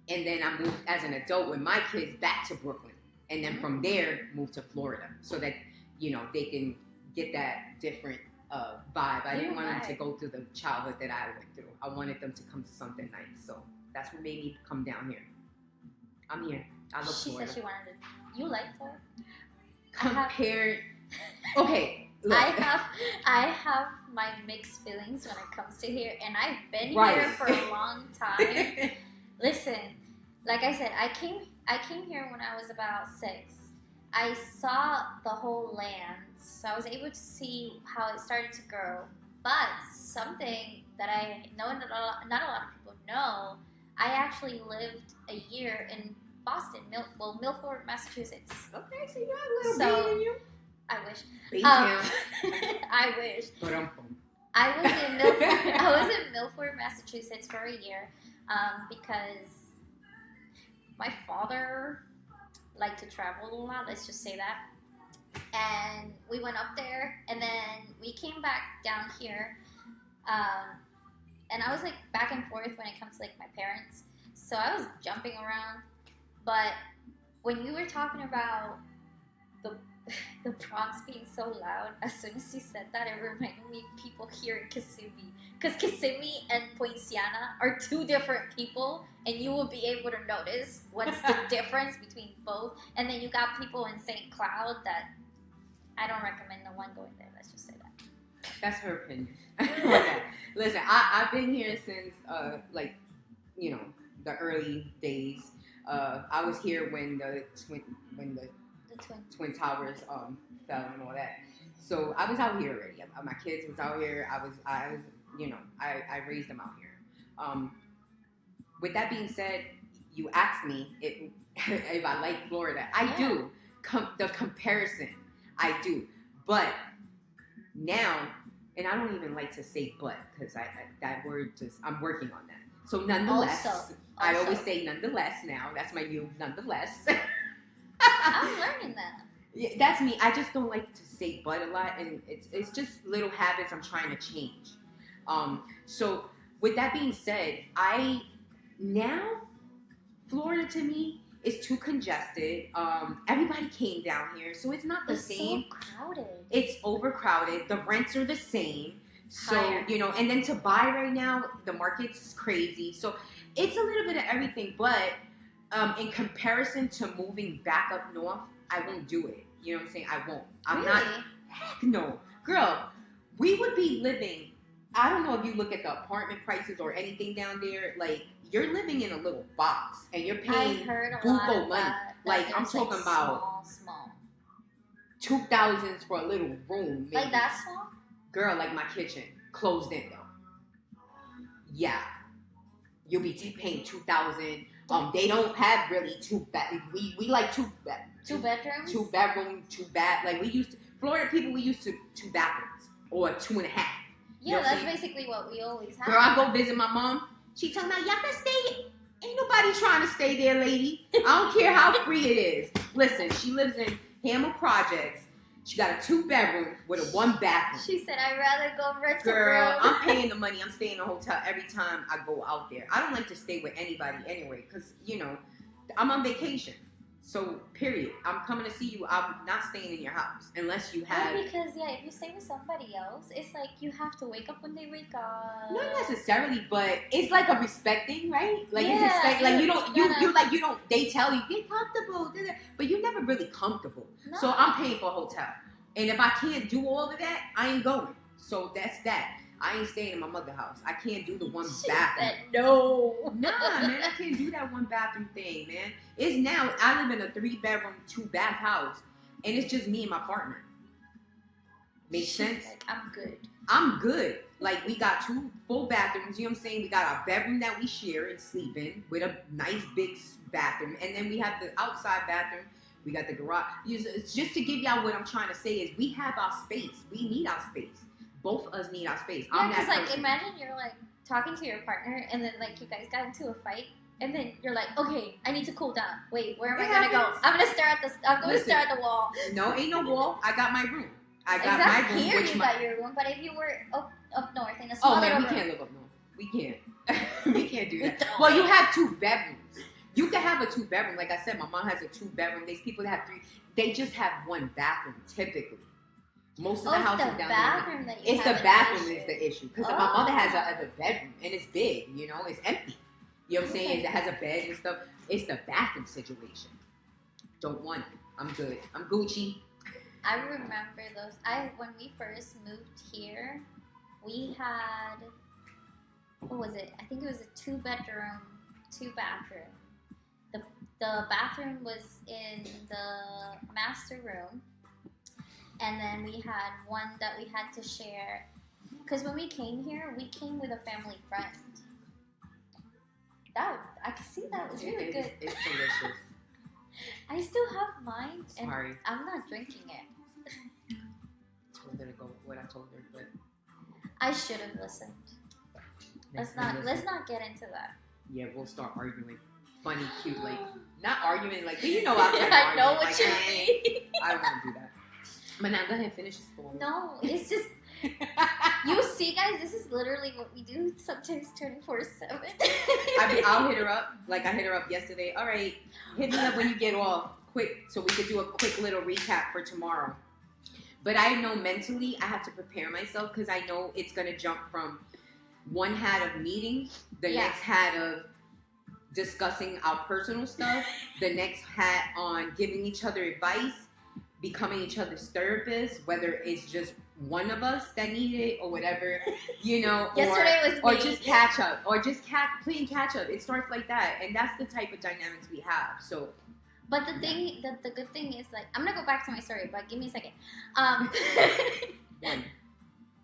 And then I moved as an adult with my kids back to Brooklyn. And then from there, moved to Florida so that, they can get that different vibe. I didn't want them to go through the childhood that I went through. I wanted them to come to something nice. So that's what made me come down here. I'm here. I love Florida. She said she wanted to. You like Florida? Compared. Okay. Look. I have my mixed feelings when it comes to here, and I've been here for a long time. Listen, like I said, I came here when I was about 6. I saw the whole land, so I was able to see how it started to grow. But something that I know not a lot of people know, I actually lived a year in Boston, Milford, Massachusetts. Okay, so you got a little bit in you. I wish. I wish. I was in Milford, Massachusetts for a year because my father liked to travel a lot. Let's just say that. And we went up there, and then we came back down here. And I was like back and forth when it comes to like my parents. So I was jumping around. But when you were talking about the Bronx being so loud, as soon as you said that, it reminded me of people here in Kissimmee. Because Kissimmee and Poinciana are 2 different people, and you will be able to notice what's the difference between both. And then you got people in St. Cloud that I don't recommend no one going there. Let's just say that. That's her opinion. Listen, I've been here since the early days. I was here when the Twin Towers fell and all that. So I was out here already. My kids was out here. I was I raised them out here. With that being said, you asked me if I like Florida. I do. The comparison, I do. But now, and I don't even like to say "but" because that word I'm working on that. So nonetheless, Also. I always say nonetheless now. That's my new nonetheless. I'm learning that. Yeah, that's me. I just don't like to say "but" a lot, and it's just little habits I'm trying to change. So with that being said, Florida to me is too congested. Everybody came down here, so it's not the same. It's so crowded. It's overcrowded. The rents are the same. So, Higher. And then to buy right now, the market's crazy. So it's a little bit of everything, but in comparison to moving back up north, I won't do it. You know what I'm saying? I won't. I'm really? not. Heck no. Girl, we would be living, I don't know if you look at the apartment prices or anything down there, like, you're living in a little box and you're paying I heard a buco lot of money. that Like, I'm talking about small. 2,000s for a little room. Maybe. Like that small? Girl, like my kitchen, closed in though. Yeah. You'll be paying 2,000. They don't have really we like two bedrooms? 2 bedroom, 2 bath. Like we used to, Florida people, we used to 2 bathrooms or 2.5. Yeah, that's basically what we always have. Girl, I go visit my mom. She tell me, y'all can stay. Ain't nobody trying to stay there, lady. I don't care how free it is. Listen, she lives in Hamel Projects. She got a 2 bedroom with a 1 bathroom. She said, I'd rather go rent Girl, a room. I'm paying the money. I'm staying in a hotel every time I go out there. I don't like to stay with anybody anyway because, I'm on vacation. So, period. I'm coming to see you. I'm not staying in your house unless you have... Yeah, because, if you stay with somebody else, it's like you have to wake up when they wake up. Not necessarily, but it's like a respect thing, right? Like, Yeah, it's expect, like, you gotta- they tell you, get comfortable, but you're never really comfortable. No. So, I'm paying for a hotel. And if I can't do all of that, I ain't going. So, that's that. I ain't staying in my mother's house. I can't do the 1 She bathroom. said no. Nah, man, I can't do that 1 bathroom thing, man. It's now, I live in a 3 bedroom, 2 bath house, and it's just me and my partner. Makes sense? Like, I'm good. I'm good. Like, we got 2 full bathrooms, you know what I'm saying? We got our bedroom that we share and sleep in with a nice big bathroom, and then we have the outside bathroom. We got the garage. It's just to give y'all what I'm trying to say is we have our space. We need our space. Both of us need our space. Yeah, I'm because, that person. imagine you're, talking to your partner, and then, you guys got into a fight, and then you're like, okay, I need to cool down. Wait, where am I going to go? I'm going to stare at the wall. No, ain't no wall. I got my room. I got Exactly. my room. Here you got your room, but if you were up north in a Oh smaller man, we room. can't live up north. We can't. We can't do that. No. Well, you have 2 bedrooms. You can have a 2-bedroom. Like I said, my mom has a 2-bedroom. There's people that have 3. They just have 1 bathroom typically. Most of the houses down there. It's the bathroom is the issue. Because my mother has a bedroom and it's big, you know, it's empty. You know what I'm saying? It has a bed and stuff. It's the bathroom situation. Don't want it. I'm good. I'm Gucci. I remember those. When we first moved here, we had, what was it? I think it was a 2-bedroom, 2-bathroom. The bathroom was in the master room, and then we had one that we had to share. Because when we came here, we came with a family friend. I could see that was really good. It's delicious. I still have mine, and Sorry. I'm not drinking it. I told her to go with what I told her, but I should have listened. Let's not get into that. Yeah, we'll start arguing. Funny, cute, like not arguing, like you know I'm I know what like, you mean. I don't want to do that. But now go ahead and finish the story. No, it's just you see, guys. This is literally what we do. Sometimes 24/7. I'll hit her up. Like I hit her up yesterday. All right, hit me up when you get off, quick, so we could do a quick little recap for tomorrow. But I know mentally I have to prepare myself because I know it's gonna jump from one hat of meeting, the next hat of discussing our personal stuff, the next hat on giving each other advice, becoming each other's therapists, whether it's just one of us that need it or whatever, you know, Yesterday or was me. just catch up, or just playing catch up. It starts like that, and that's the type of dynamics we have. So, but the thing, the good thing is, like, I'm gonna go back to my story, but give me a second. One,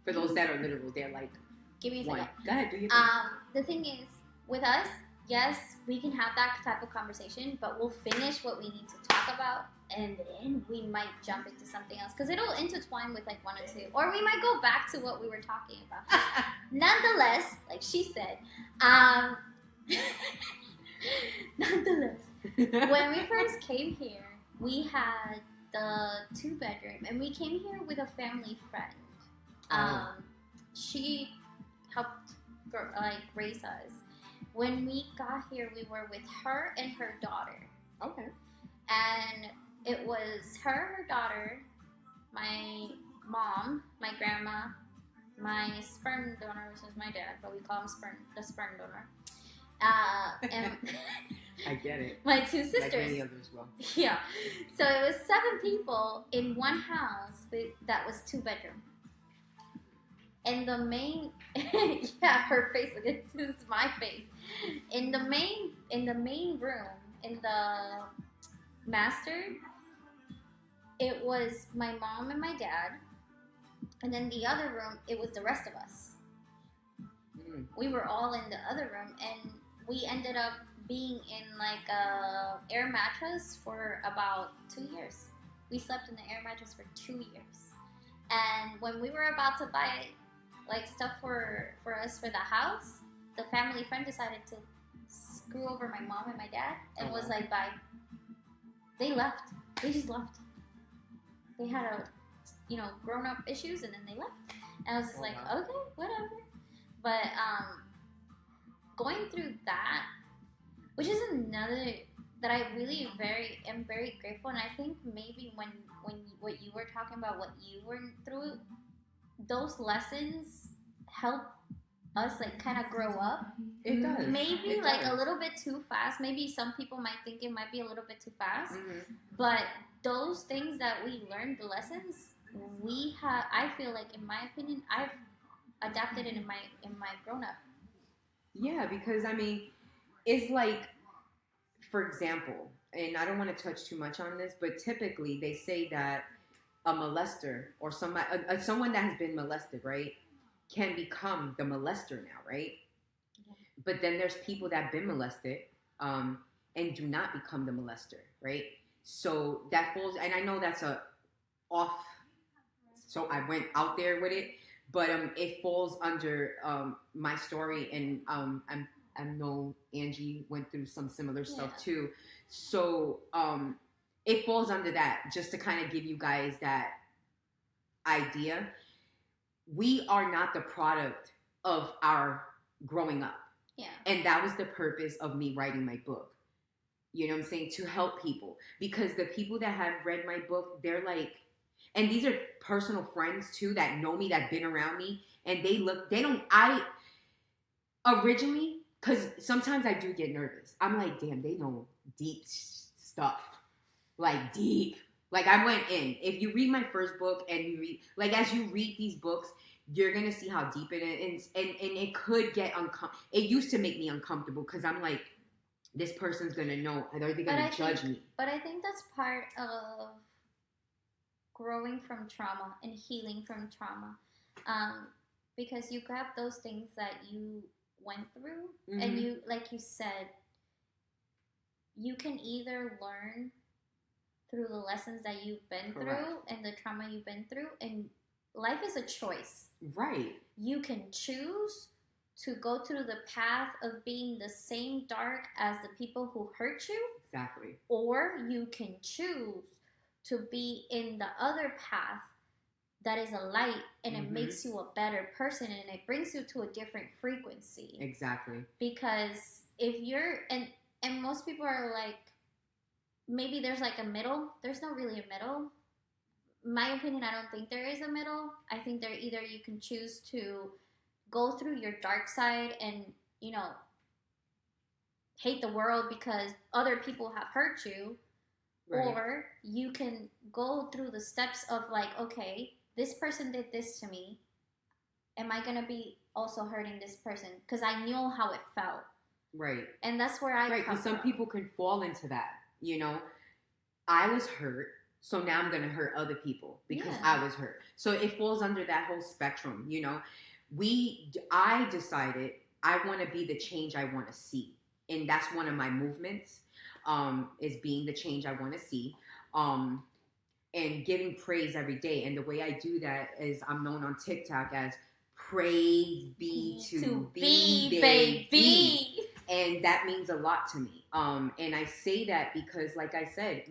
for those that are literal, they're like, give me a one. second. Go ahead, do your thing. The thing is, with us, yes, we can have that type of conversation, but we'll finish what we need to talk about, and then we might jump into something else because it'll intertwine with like 1 or 2, or we might go back to what we were talking about. Nonetheless, like she said, nonetheless, when we first came here, we had the 2-bedroom, and we came here with a family friend. She helped raise us. When we got here, we were with her and her daughter. Okay. And it was her daughter, my mom, my grandma, my sperm donor, which is my dad, but we call him the sperm donor. And I get it. my 2 sisters. Like many others will. Yeah. So it was 7 people in one house that was 2-bedroom. And the main, yeah, her face. Look at this is my face. In the main room, in the master, it was my mom and my dad, and then the other room, it was the rest of us. We were all in the other room, and we ended up being in like a air mattress for about 2 years. We slept in the air mattress for 2 years, and when we were about to buy like stuff for us for the house, the family friend decided to screw over my mom and my dad and was like, bye. They left. They just left. They had grown up issues, and then they left. And I was just okay, whatever. But going through that, which is another that I really am very grateful, and I think maybe when what you were talking about, what you went through, those lessons help us like kind of grow up. It does. Maybe it like does. a little bit too fast. Maybe some people might think it might be a little bit too fast. But those things that we learned, the lessons we have, I feel like, in my opinion, I've adapted it in my grown up. Yeah, because I mean, it's like, for example, and I don't want to touch too much on this, but typically they say that a molester or someone that has been molested, right, can become the molester now, right? Yeah. But then there's people that have been molested and do not become the molester, right? So that falls, and I know that's so I went out there with it, but it falls under my story, and I know Angie went through some similar stuff too. So it falls under that, just to kind of give you guys that idea. We are not the product of our growing up. Yeah. And that was the purpose of me writing my book. You know what I'm saying? To help people. Because the people that have read my book, they're like, and these are personal friends too that know me, that been around me, and I originally, because sometimes I do get nervous. I'm like, damn, they know deep stuff. Like deep. Like I went in. If you read my first book and you read, like as you read these books, you're gonna see how deep it is, and it could get uncomfortable. It used to make me uncomfortable because I'm like, this person's gonna know, and are they gonna judge me? But I think that's part of growing from trauma and healing from trauma, because you grab those things that you went through, and you, like you said, you can either learn through the lessons that you've been through and the trauma you've been through, and life is a choice. Right. You can choose to go through the path of being the same dark as the people who hurt you. Exactly. Or you can choose to be in the other path that is a light, and it makes you a better person, and it brings you to a different frequency. Exactly. Because if you're, and most people are like, maybe there's like a middle. There's not really a middle. My opinion, I don't think there is a middle. I think there either you can choose to go through your dark side and, you know, hate the world because other people have hurt you, right. Or you can go through the steps of like, okay, this person did this to me. Am I going to be also hurting this person? Because I know how it felt. Right. And that's where I right, because some people can fall into that, you know. I was hurt, so now I'm going to hurt other people because I was hurt. So it falls under that whole spectrum, you know. I decided I want to be the change I want to see. And that's one of my movements, is being the change I want to see, and giving praise every day. And the way I do that is I'm known on TikTok as Praise Be to Be, baby. And that means a lot to me. And I say that because, like I said,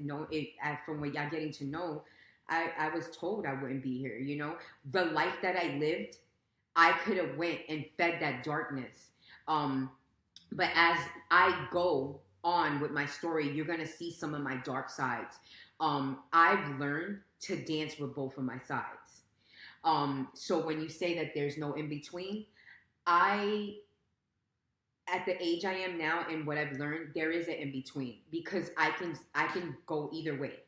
from what y'all getting to know, I was told I wouldn't be here, you know. The life that I lived, I could have went and fed that darkness. But as I go on with my story, you're going to see some of my dark sides. I've learned to dance with both of my sides. So when you say that there's no in between, at the age I am now and what I've learned, there is an in between because I can go either way.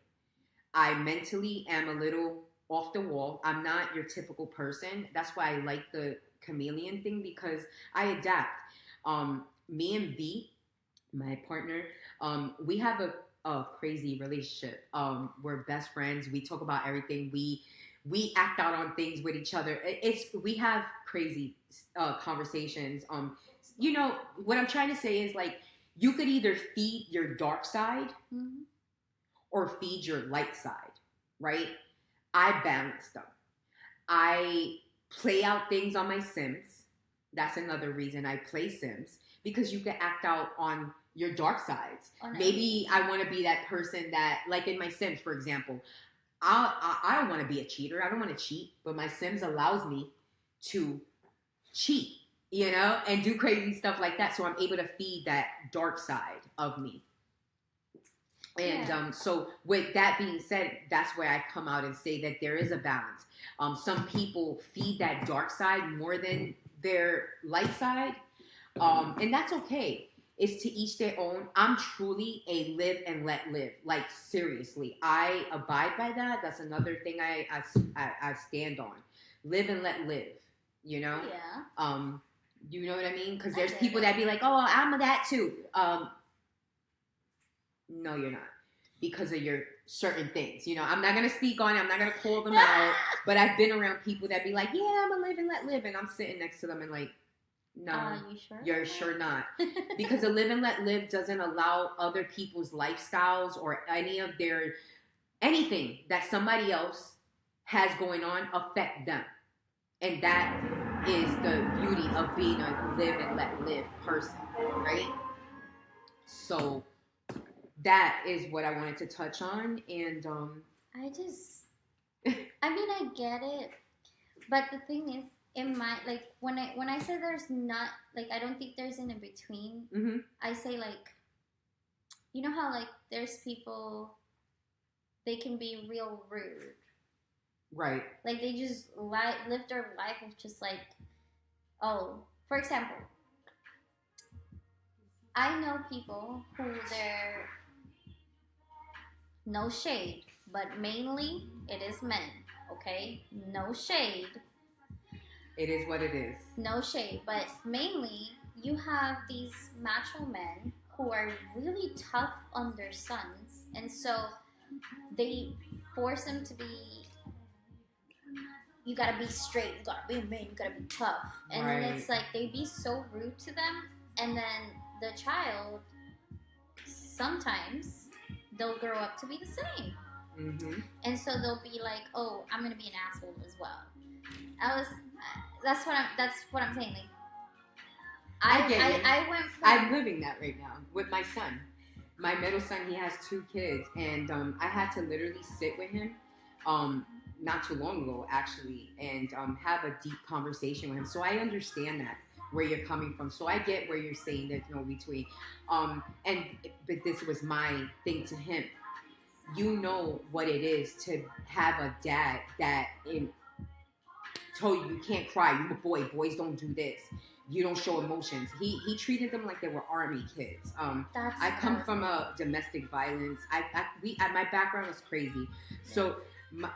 I mentally am a little off the wall. I'm not your typical person. That's why I like the chameleon thing because I adapt. Me and V, my partner, we have a crazy relationship. We're best friends. We talk about everything. We act out on things with each other. We have crazy conversations. You know, what I'm trying to say is like, you could either feed your dark side or feed your light side, right? I balance them. I play out things on my Sims. That's another reason I play Sims, because you can act out on your dark sides. Maybe I want to be that person that, like in my Sims, for example, I don't want to be a cheater. I don't want to cheat, but my Sims allows me to cheat, you know, and do crazy stuff like that. So I'm able to feed that dark side of me. And so with that being said, that's where I come out and say that there is a balance. Some people feed that dark side more than their light side. And that's okay. It's to each their own. I'm truly a live and let live. Like, seriously, I abide by that. That's another thing I stand on. Live and let live, you know? Yeah. You know what I mean? Because there's people that be like, oh, I'm that too. No, you're not. Because of your certain things. You know, I'm not going to speak on it. I'm not going to call them out. But I've been around people that be like, yeah, I'm a live and let live. And I'm sitting next to them and like, no, you sure? You're sure not. Because a live and let live doesn't allow other people's lifestyles or anything that somebody else has going on affect them. And that is the beauty of being a live and let live person, right? So that is what I wanted to touch on. And I get it. But the thing is, in my, like, when I say there's not, like, I don't think there's an in between. I say, like, you know how like there's people, they can be real rude. Right. Like they just live their life of just like, oh, for example, I know people who they're no shade, but mainly it is men. Okay, no shade. It is what it is. No shade, but mainly you have these macho men who are really tough on their sons, and so they force them to be. You gotta be straight. You gotta be a man. You gotta be tough. And Right. then it's like they be so rude to them, and then the child sometimes they'll grow up to be the same. Mm-hmm. And so they'll be like, "Oh, I'm gonna be an asshole as well." That's what I'm saying. Like, I get you. I went from. I'm living that right now with my son. My middle son, he has 2 kids, and I had to literally sit with him, not too long ago actually, and have a deep conversation with him. So I understand that where you're coming from. So I get where you're saying there's no between. But this was my thing to him. You know what it is to have a dad that told you can't cry. You a boy. Boys don't do this. You don't show emotions. He treated them like they were army kids. I come from a domestic violence. My background is crazy. So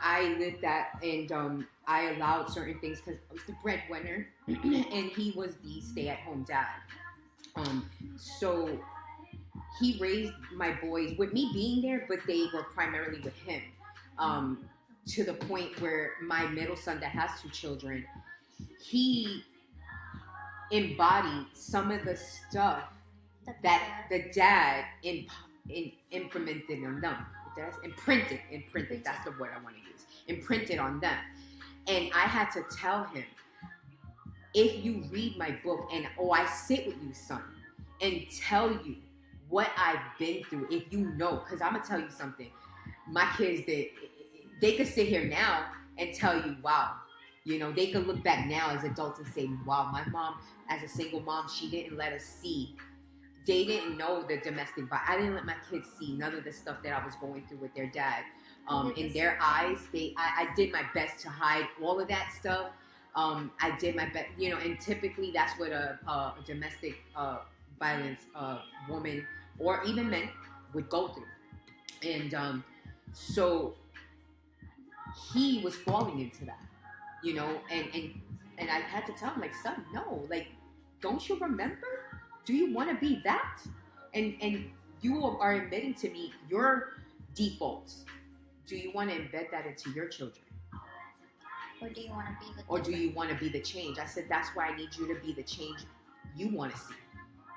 I lived that, and I allowed certain things because I was the breadwinner, and he was the stay-at-home dad. So he raised my boys with me being there, but they were primarily with him. To the point where my middle son that has 2 children, he embodied some of the stuff that the dad implemented on them. Imprinted. That's the word I want to use. Imprinted on them. And I had to tell him, if you read my book, and I sit with you, son, and tell you what I've been through, if you know, because I'm going to tell you something. My kids, they could sit here now and tell you, wow, you know, they could look back now as adults and say, wow, my mom, as a single mom, she didn't let us see. They didn't know the domestic violence. I didn't let my kids see none of the stuff that I was going through with their dad. In their eyes, I did my best to hide all of that stuff. I did my best, you know, and typically that's what a domestic violence woman or even men would go through. And so he was falling into that, you know, and I had to tell him, like, son, no, like, don't you remember? Do you want to be that? And you are admitting to me your defaults. Do you want to embed that into your children? Or do you want to be the Or do you want to be the change? I said, that's why I need you to be the change you want to see.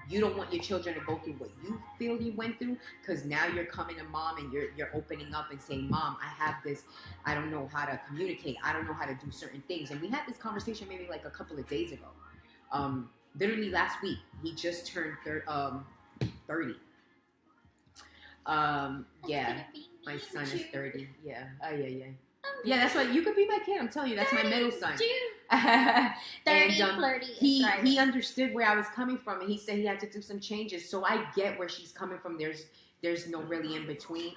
You don't want your children to go through what you feel you went through, because now you're coming to mom and you're opening up and saying, Mom, I have this, I don't know how to communicate. I don't know how to do certain things. And we had this conversation maybe like a couple of days ago. Literally last week, he just turned 30. Yeah, my son is 30. Yeah. Yeah. Yeah, that's why you could be my kid. I'm telling you, that's my middle son. 30, flirty. He understood where I was coming from, and he said he had to do some changes. So I get where she's coming from. There's no really in between.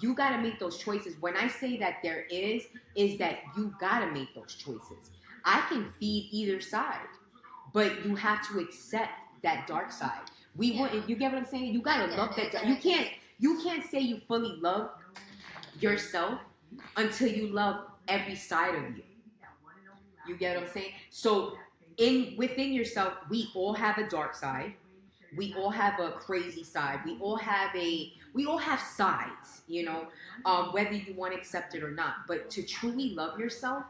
You got to make those choices. When I say that there is that you got to make those choices. I can feed either side, but you have to accept that dark side. You get what I'm saying? You got to love that. You can't say you fully love yourself until you love every side of you. You get what I'm saying? So within yourself, we all have a dark side. We all have a crazy side. We all have sides, you know, whether you want to accept it or not. But to truly love yourself,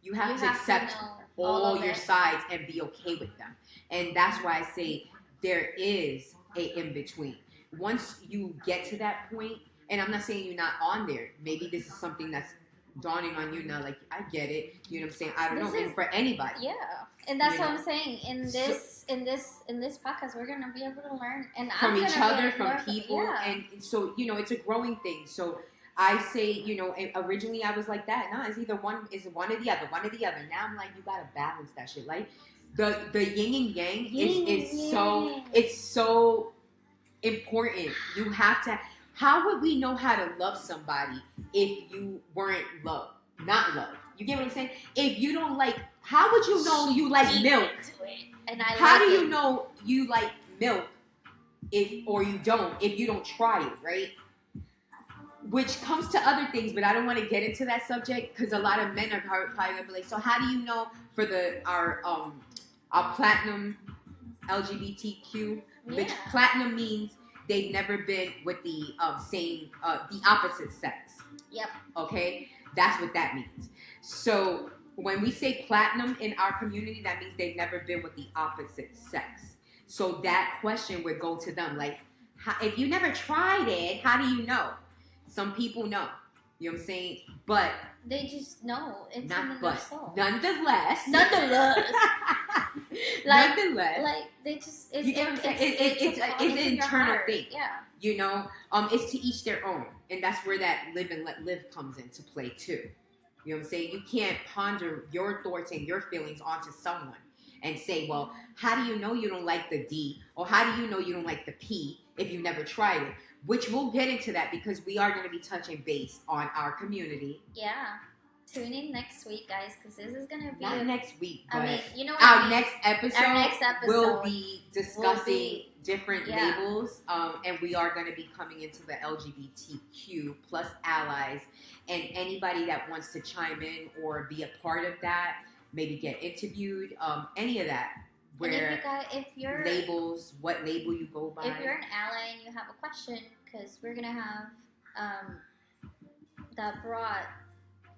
you have to accept all your sides and be okay with them. And that's why I say there is a in-between. Once you get to that point, and I'm not saying you're not on there. Maybe this is something that's dawning on you now. Like, I get it. You know what I'm saying? I don't know. And for anybody. Yeah. And that's what I'm saying. In this podcast, we're gonna be able to learn from each other, from people, and so it's a growing thing. So I say, originally I was like that. No, it's either one or the other. Now I'm like, you gotta balance that shit. Like the yin and yang is so important. You have to. How would we know how to love somebody if you weren't loved? Not loved. You get what I'm saying? If you don't like, how would you know you like milk? And how do you know you like milk or you don't if you don't try it, right? Which comes to other things, but I don't want to get into that subject because a lot of men are probably gonna be like, so how do you know for our platinum LGBTQ, which platinum means they've never been with the the opposite sex. Yep. Okay, that's what that means. So when we say platinum in our community, that means they've never been with the opposite sex. So that question would go to them, like, if you never tried it, how do you know? Some people know. You know what I'm saying? But they just know. It's not but. Soul. Nonetheless. Like they just. It's, you get what I'm saying? It's an internal thing. Yeah. You know, it's to each their own, and that's where that live and let live comes into play too. You know what I'm saying? You can't ponder your thoughts and your feelings onto someone and say, well, how do you know you don't like the D, or how do you know you don't like the P if you never tried it? Which we'll get into that because we are going to be touching base on our community. Yeah. Tune in next week, guys, because this is going to be... Not next week, but you know our next episode will be discussing different labels, and we are going to be coming into the LGBTQ plus allies, and anybody that wants to chime in or be a part of that, maybe get interviewed, any of that. Where if you're labels, what label you go by. If you're an ally and you have a question, because we're going to have that broad...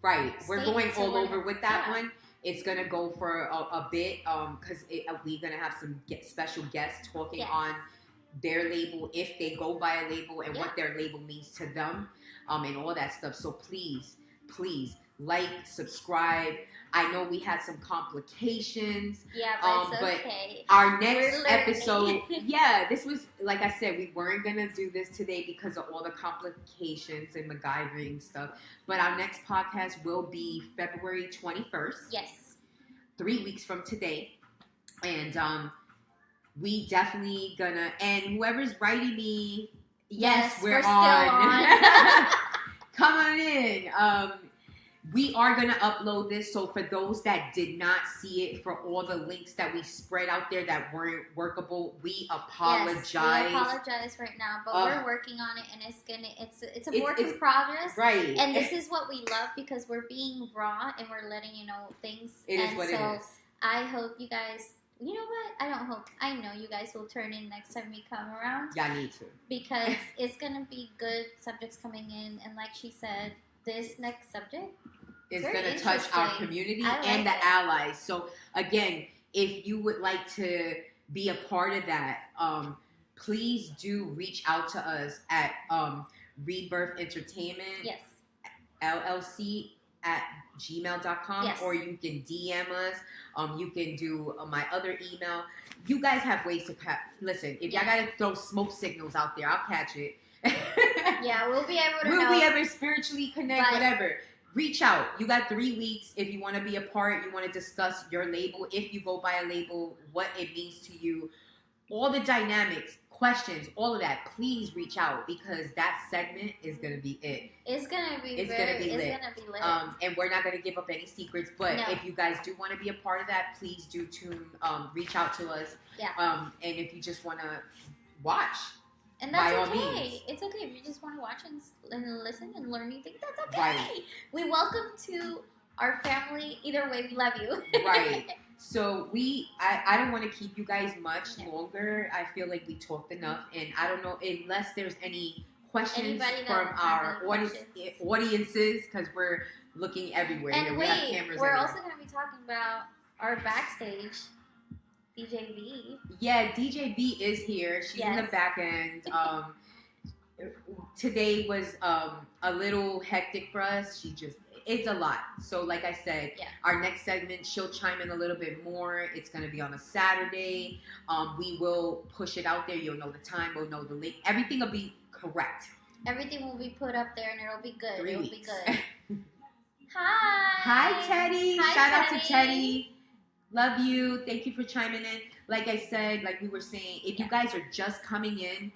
Right. We're going all over with that one. It's going to go for a bit because we're going to have some special guests talking on their label, if they go by a label, and what their label means to them, and all that stuff. So please like, subscribe. I know we had some complications. Yeah, but it's okay. Our next episode, this was, like I said, we weren't going to do this today because of all the complications and MacGyvering stuff. But our next podcast will be February 21st. Yes. 3 weeks from today. And we definitely gonna, and whoever's writing me, yes, we're on. Still on. Come on in. We are going to upload this, so for those that did not see it, for all the links that we spread out there that weren't workable, we apologize. Yes, we apologize right now, but we're working on it, and it's a work in progress. Right. And this is what we love because we're being raw and we're letting you know things. It is what it is. I hope you guys, you know what? I don't hope. I know you guys will turn in next time we come around. Y'all need to. Because it's going to be good subjects coming in, and like she said, this next subject is going to touch our community and the allies. So again, if you would like to be a part of that, please do reach out to us at Rebirth Entertainment LLC at gmail.com, or you can DM us. You can do my other email. You guys have ways to listen. If y'all got to throw smoke signals out there, I'll catch it. We'll be able to We'll be able to spiritually connect, whatever. Reach out. You got 3 weeks if you want to be a part, you want to discuss your label, if you go by a label, what it means to you, all the dynamics, questions, all of that. Please reach out because that segment is going to be it. It's going to be lit. And we're not going to give up any secrets, but if you guys do want to be a part of that, please do reach out to us. And if you just want to watch, and that's by all okay. means. It's okay. If you just want to watch and listen and learn new things, that's okay. Right. We welcome to our family. Either way, we love you. Right. So I don't want to keep you guys much longer. I feel like we talked enough, and I don't know unless there's any questions from our audiences because we're looking everywhere. And we have cameras we're everywhere. also going to be talking about our backstage. DJ V. Yeah, DJ V is here. She's in the back end. Today was a little hectic for us. It's a lot. So like I said, our next segment, she'll chime in a little bit more. It's going to be on a Saturday. We will push it out there. You'll know the time. We'll know the link. Everything will be correct. Everything will be put up there and it'll be good. 3 weeks. It'll be good. Hi. Hi, Teddy. Hi, Shout out to Teddy. Love you. Thank you for chiming in. Like I said, like we were saying, if you guys are just coming in,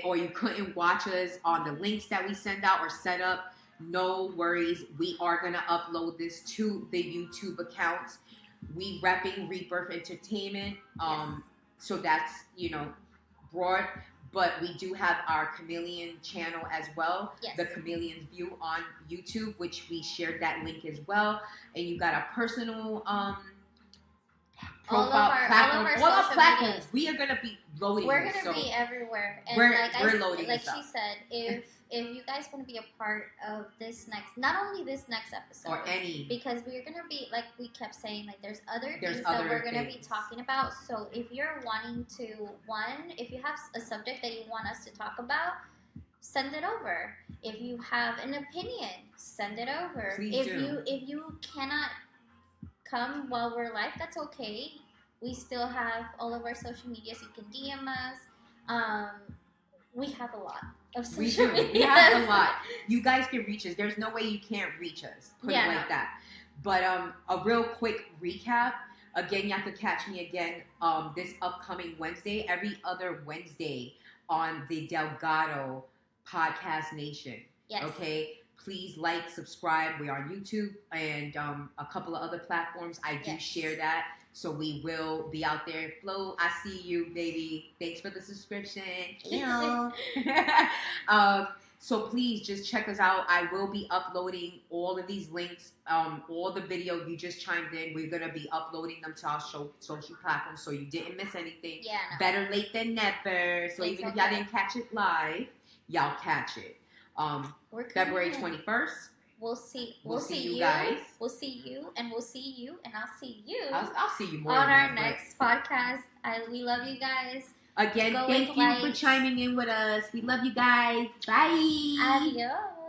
or you couldn't watch us on the links that we send out or set up, no worries. We are going to upload this to the YouTube accounts. We repping Rebirth Entertainment. So that's, broad. But we do have our Chameleon channel as well. Yes. The Chameleon's View on YouTube, which we shared that link as well. And you got our personal profile platform. All our platforms. Media. We are gonna be loading. We're gonna be everywhere. And we're loading. Like she said, if you guys want to be a part of this not only this next episode, or any, because we're gonna be, like we kept saying, like there's other things that we're gonna be talking about. So if you're wanting to, if you have a subject that you want us to talk about, send it over. If you have an opinion, send it over. Please if you cannot come while we're live, that's okay. We still have all of our social medias. You can DM us. We have a lot of social media. We have a lot. You guys can reach us. There's no way you can't reach us. Put it like that. But a real quick recap. Again, y'all could catch me again this upcoming Wednesday, every other Wednesday on the Delgado Podcast Nation. Yes. Okay. Please like, subscribe. We're on YouTube and a couple of other platforms. I do share that. So we will be out there. Flo, I see you, baby. Thanks for the subscription. So please just check us out. I will be uploading all of these links, all the video you just chimed in. We're going to be uploading them to our social platforms so you didn't miss anything. Yeah, no. Better late than never. So even if y'all didn't catch it live, y'all catch it. February 21st. We'll see you guys. We'll see you, and we'll see you, and I'll see you. I'll see you more on our next podcast. We love you guys. Again, thank you for chiming in with us. We love you guys. Bye. Adios.